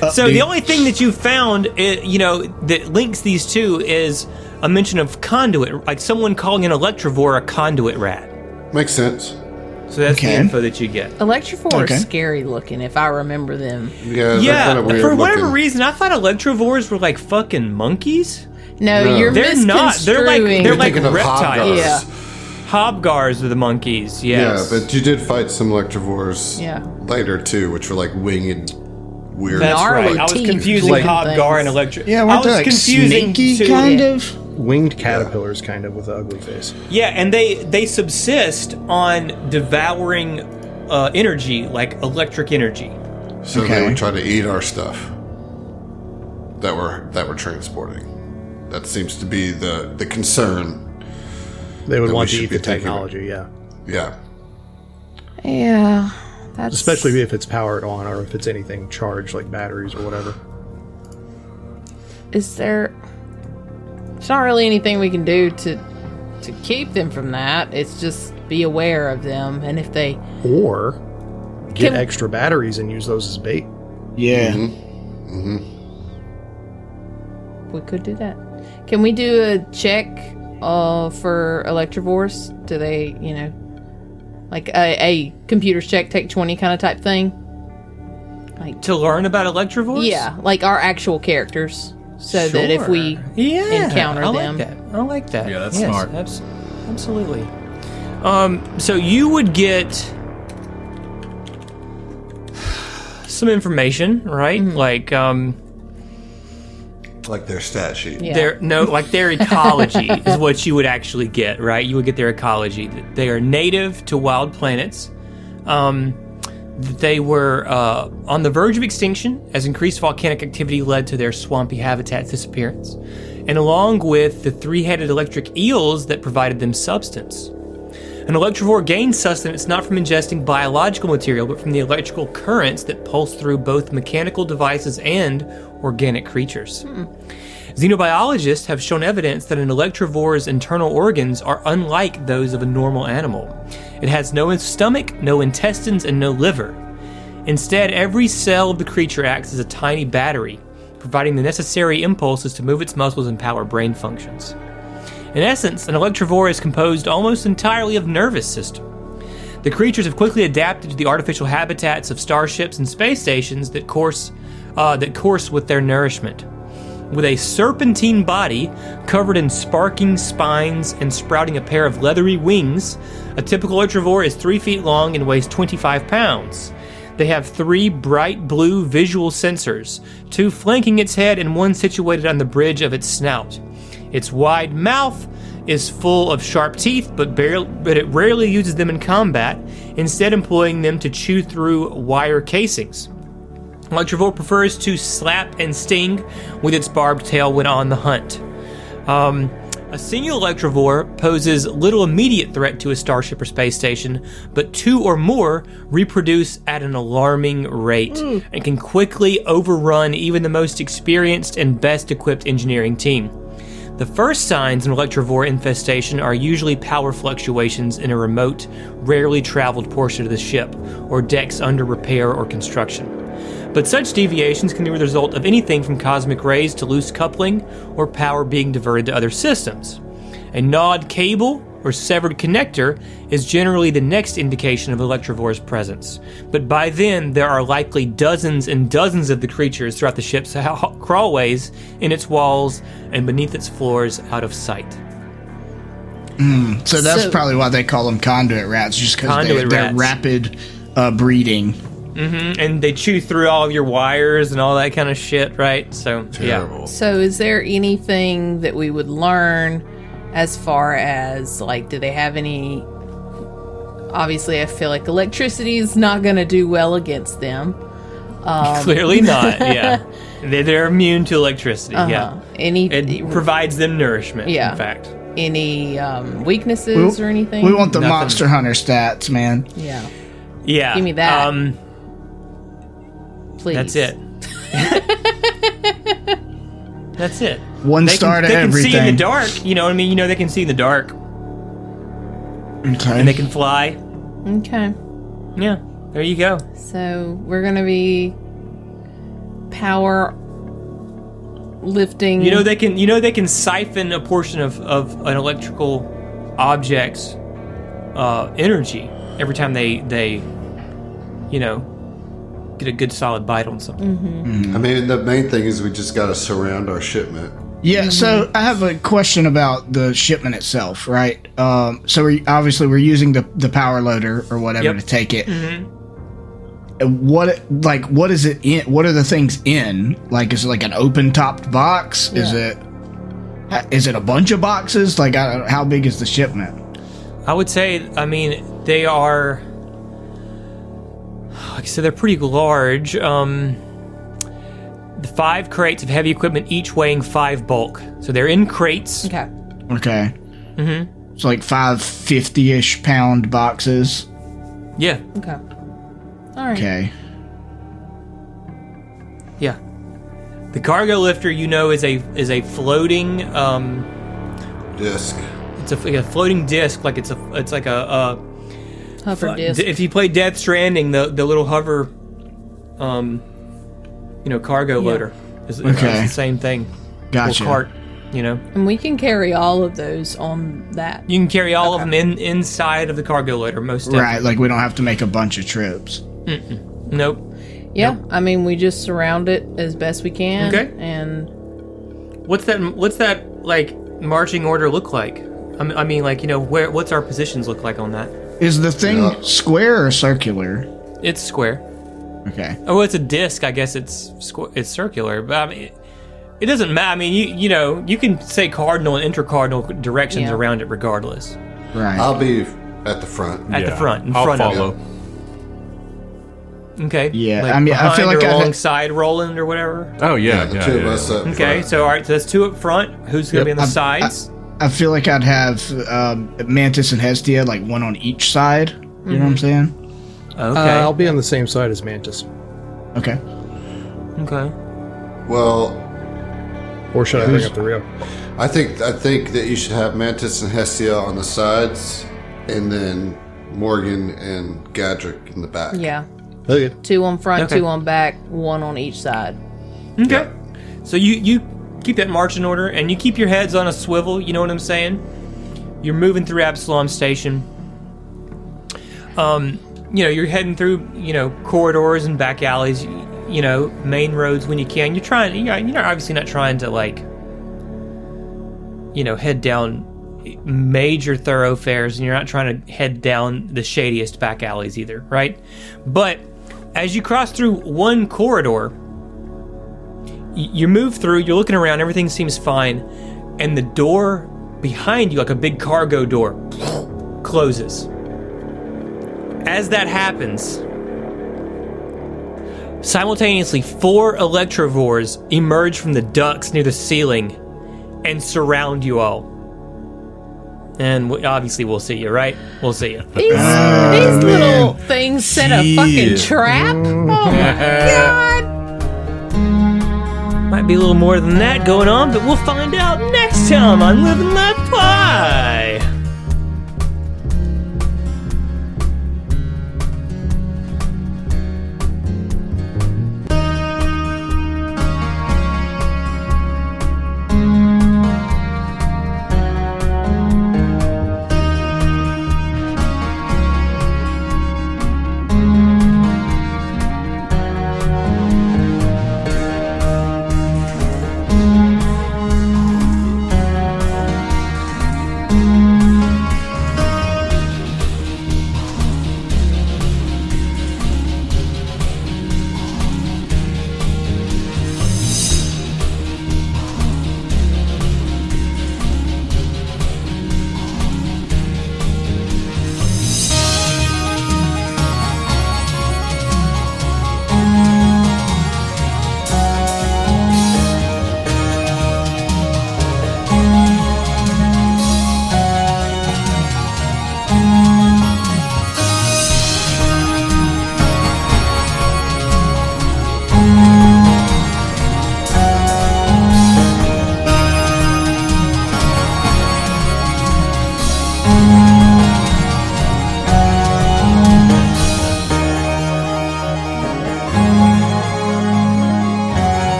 Speaker 3: comment.
Speaker 1: So the only thing that you found, that links these two is a mention of conduit, like someone calling an Electrovore a conduit rat.
Speaker 3: Makes sense.
Speaker 1: So that's the info that you get.
Speaker 2: Electrovore are scary looking, if I remember them.
Speaker 3: Yeah, they're kind of weird
Speaker 1: for whatever
Speaker 3: looking.
Speaker 1: reason, I thought Electrovores were like fucking monkeys.
Speaker 2: No, you're
Speaker 1: They're not. They're like
Speaker 3: You're
Speaker 1: like
Speaker 3: thinking of
Speaker 1: reptiles.
Speaker 3: Hobgars.
Speaker 2: Yeah.
Speaker 1: Hobgars are the monkeys. Yes.
Speaker 3: Yeah, but you did fight some Electrovores later too, which were like winged, weird.
Speaker 1: That's
Speaker 2: gnarly
Speaker 1: right. I was
Speaker 2: teeth
Speaker 1: confusing
Speaker 2: looking
Speaker 1: Hobgar and
Speaker 2: things.
Speaker 1: Electro.
Speaker 5: Yeah,
Speaker 1: I
Speaker 5: weren't they
Speaker 1: was
Speaker 5: like
Speaker 1: confusing
Speaker 5: snaky
Speaker 1: two-
Speaker 5: kind of?
Speaker 4: Winged caterpillars, kind of, with an ugly face.
Speaker 1: Yeah, and they subsist on devouring energy, like electric energy.
Speaker 3: So
Speaker 5: Okay.
Speaker 3: they would try to eat our stuff that we're transporting. That seems to be the concern.
Speaker 4: They would
Speaker 3: That
Speaker 4: want
Speaker 3: we
Speaker 4: to
Speaker 3: should
Speaker 4: eat
Speaker 3: be
Speaker 4: the
Speaker 3: thinking
Speaker 4: technology, yeah.
Speaker 3: Yeah.
Speaker 2: Yeah, that's...
Speaker 4: Especially if it's powered on or if it's anything charged, like batteries or whatever.
Speaker 2: Is there... There's not really anything we can do to keep them from that. It's just be aware of them, and if they
Speaker 4: or get extra batteries and use those as bait.
Speaker 5: Yeah.
Speaker 2: We could do that. Can we do a check for electrovores? Do they, like a computer's check, take 20 kind of type thing? Like
Speaker 1: to learn about electrovores?
Speaker 2: Yeah, like our actual characters. So that if we encounter them.
Speaker 1: I like that.
Speaker 6: Yeah, that's smart.
Speaker 1: Absolutely. So you would get some information, right?
Speaker 2: Mm-hmm.
Speaker 3: Like their stat sheet.
Speaker 2: Yeah.
Speaker 1: Their ecology is what you would actually get, right? You would get their ecology. They are native to wild planets. They were on the verge of extinction as increased volcanic activity led to their swampy habitat's disappearance, and along with the three-headed electric eels that provided them substance. An electrovore gains sustenance not from ingesting biological material, but from the electrical currents that pulse through both mechanical devices and organic creatures. Xenobiologists have shown evidence that an electrovore's internal organs are unlike those of a normal animal. It has no stomach, no intestines, and no liver. Instead, every cell of the creature acts as a tiny battery, providing the necessary impulses to move its muscles and power brain functions. In essence, an electrovore is composed almost entirely of nervous system. The creatures have quickly adapted to the artificial habitats of starships and space stations that course with their nourishment. With a serpentine body covered in sparking spines and sprouting a pair of leathery wings, a typical electrovore is 3 feet long and weighs 25 pounds. They have 3 bright blue visual sensors, 2 flanking its head and 1 situated on the bridge of its snout. Its wide mouth is full of sharp teeth, but it rarely uses them in combat, instead employing them to chew through wire casings. Electrovore prefers to slap and sting with its barbed tail when on the hunt. A single electrovore poses little immediate threat to a starship or space station, but 2 or more reproduce at an alarming rate and can quickly overrun even the most experienced and best equipped engineering team. The first signs of an electrovore infestation are usually power fluctuations in a remote, rarely traveled portion of the ship, or decks under repair or construction. But such deviations can be the result of anything from cosmic rays to loose coupling or power being diverted to other systems. A gnawed cable or severed connector is generally the next indication of electrovore's presence. But by then, there are likely dozens and dozens of the creatures throughout the ship's crawlways, in its walls, and beneath its floors out of sight.
Speaker 5: So that's probably why they call them conduit rats, just because they're rapid breeding.
Speaker 1: Mm-hmm. And they chew through all of your wires and all that kind of shit, right? So,
Speaker 3: Terrible.
Speaker 1: yeah.
Speaker 2: So is there anything that we would learn as far as, like, do they have any... Obviously, I feel like electricity is not going to do well against them.
Speaker 1: Clearly not, yeah. They're immune to electricity, yeah. It provides them nourishment, in fact.
Speaker 2: Any weaknesses or anything?
Speaker 5: We want the Monster Hunter stats, man.
Speaker 2: Yeah.
Speaker 1: Yeah.
Speaker 2: Give me that. Please.
Speaker 1: That's it. That's it.
Speaker 5: One star to everything.
Speaker 1: They can see in the dark. You know what I mean? They can see in the dark.
Speaker 5: Okay.
Speaker 1: And they can fly.
Speaker 2: Okay.
Speaker 1: Yeah. There you go.
Speaker 2: So we're going to be power lifting.
Speaker 1: They can siphon a portion of an electrical object's energy every time they get a good solid bite on something.
Speaker 2: Mm-hmm.
Speaker 3: I mean, the main thing is we just got to surround our shipment.
Speaker 5: Yeah, so I have a question about the shipment itself, right? So we're using the power loader or whatever to take it. Mm-hmm. What is it in? What are the things in? Like, is it like an open topped box?
Speaker 2: Yeah.
Speaker 5: Is it a bunch of boxes? Like, how big is the shipment?
Speaker 1: I would say, they are, like I said, they're pretty large. The 5 crates of heavy equipment, each weighing 5 bulk. So they're in crates.
Speaker 2: Okay.
Speaker 1: Mm-hmm.
Speaker 5: So like 5 50-ish pound boxes.
Speaker 1: Yeah.
Speaker 2: Okay. All right.
Speaker 5: Okay.
Speaker 1: Yeah. The cargo lifter, is a floating
Speaker 3: disc.
Speaker 1: It's a floating disc, like it's like a
Speaker 2: Hover disc.
Speaker 1: If you play Death Stranding, the little hover, cargo loader is the same thing.
Speaker 5: Gotcha.
Speaker 1: Or cart,
Speaker 2: And we can carry all of those on that.
Speaker 1: You can carry all of them inside of the cargo loader, most definitely.
Speaker 5: Right, like we don't have to make a bunch of trips.
Speaker 1: Nope.
Speaker 2: Yeah, I mean, we just surround it as best we can.
Speaker 1: Okay.
Speaker 2: And
Speaker 1: What's that like marching order look like? I mean, like, what's our positions look like on that?
Speaker 5: Is the thing square or circular?
Speaker 1: It's square.
Speaker 5: Okay.
Speaker 1: Oh, it's a disc. I guess it's circular, but I mean, it doesn't matter. I mean, you can say cardinal and intercardinal directions around it regardless.
Speaker 5: Right.
Speaker 3: I'll be at the front.
Speaker 1: At the front, in
Speaker 6: I'll
Speaker 1: front
Speaker 6: follow.
Speaker 1: of it. Okay.
Speaker 5: Yeah,
Speaker 1: Like
Speaker 5: I mean, I feel
Speaker 1: behind
Speaker 5: like
Speaker 1: or
Speaker 5: I've
Speaker 1: alongside Roland or whatever.
Speaker 6: Oh yeah,
Speaker 3: The two of us up
Speaker 1: Okay,
Speaker 3: front.
Speaker 1: so all right, so that's two up front. Who's gonna be on the sides?
Speaker 5: I feel like I'd have Mantis and Hestia, like one on each side. You know what I'm saying?
Speaker 1: Okay.
Speaker 4: I'll be on the same side as Mantis.
Speaker 5: Okay.
Speaker 1: Okay.
Speaker 3: Well,
Speaker 4: Or should I bring up the Rio?
Speaker 3: I think that you should have Mantis and Hestia on the sides, and then Morgan and Gadrick in the back.
Speaker 2: yeah,
Speaker 4: Okay.
Speaker 2: 2 on front,
Speaker 1: Okay.
Speaker 2: 2 on back, 1 on each side.
Speaker 1: Okay. So you keep that marching order, and you keep your heads on a swivel. You know what I'm saying? You're moving through Absalom Station. You're heading through, corridors and back alleys. Main roads when you can. You're obviously not trying to head down major thoroughfares, and you're not trying to head down the shadiest back alleys either, right? But as you cross through one corridor, you move through, you're looking around, everything seems fine, and the door behind you, like a big cargo door, closes. As that happens, simultaneously 4 electrovores emerge from the ducts near the ceiling and surround you all. And obviously we'll see you, right? We'll see you.
Speaker 2: These little things set a fucking trap. Oh my god!
Speaker 1: Might be a little more than that going on, but we'll find out next time on Live and Let Fly.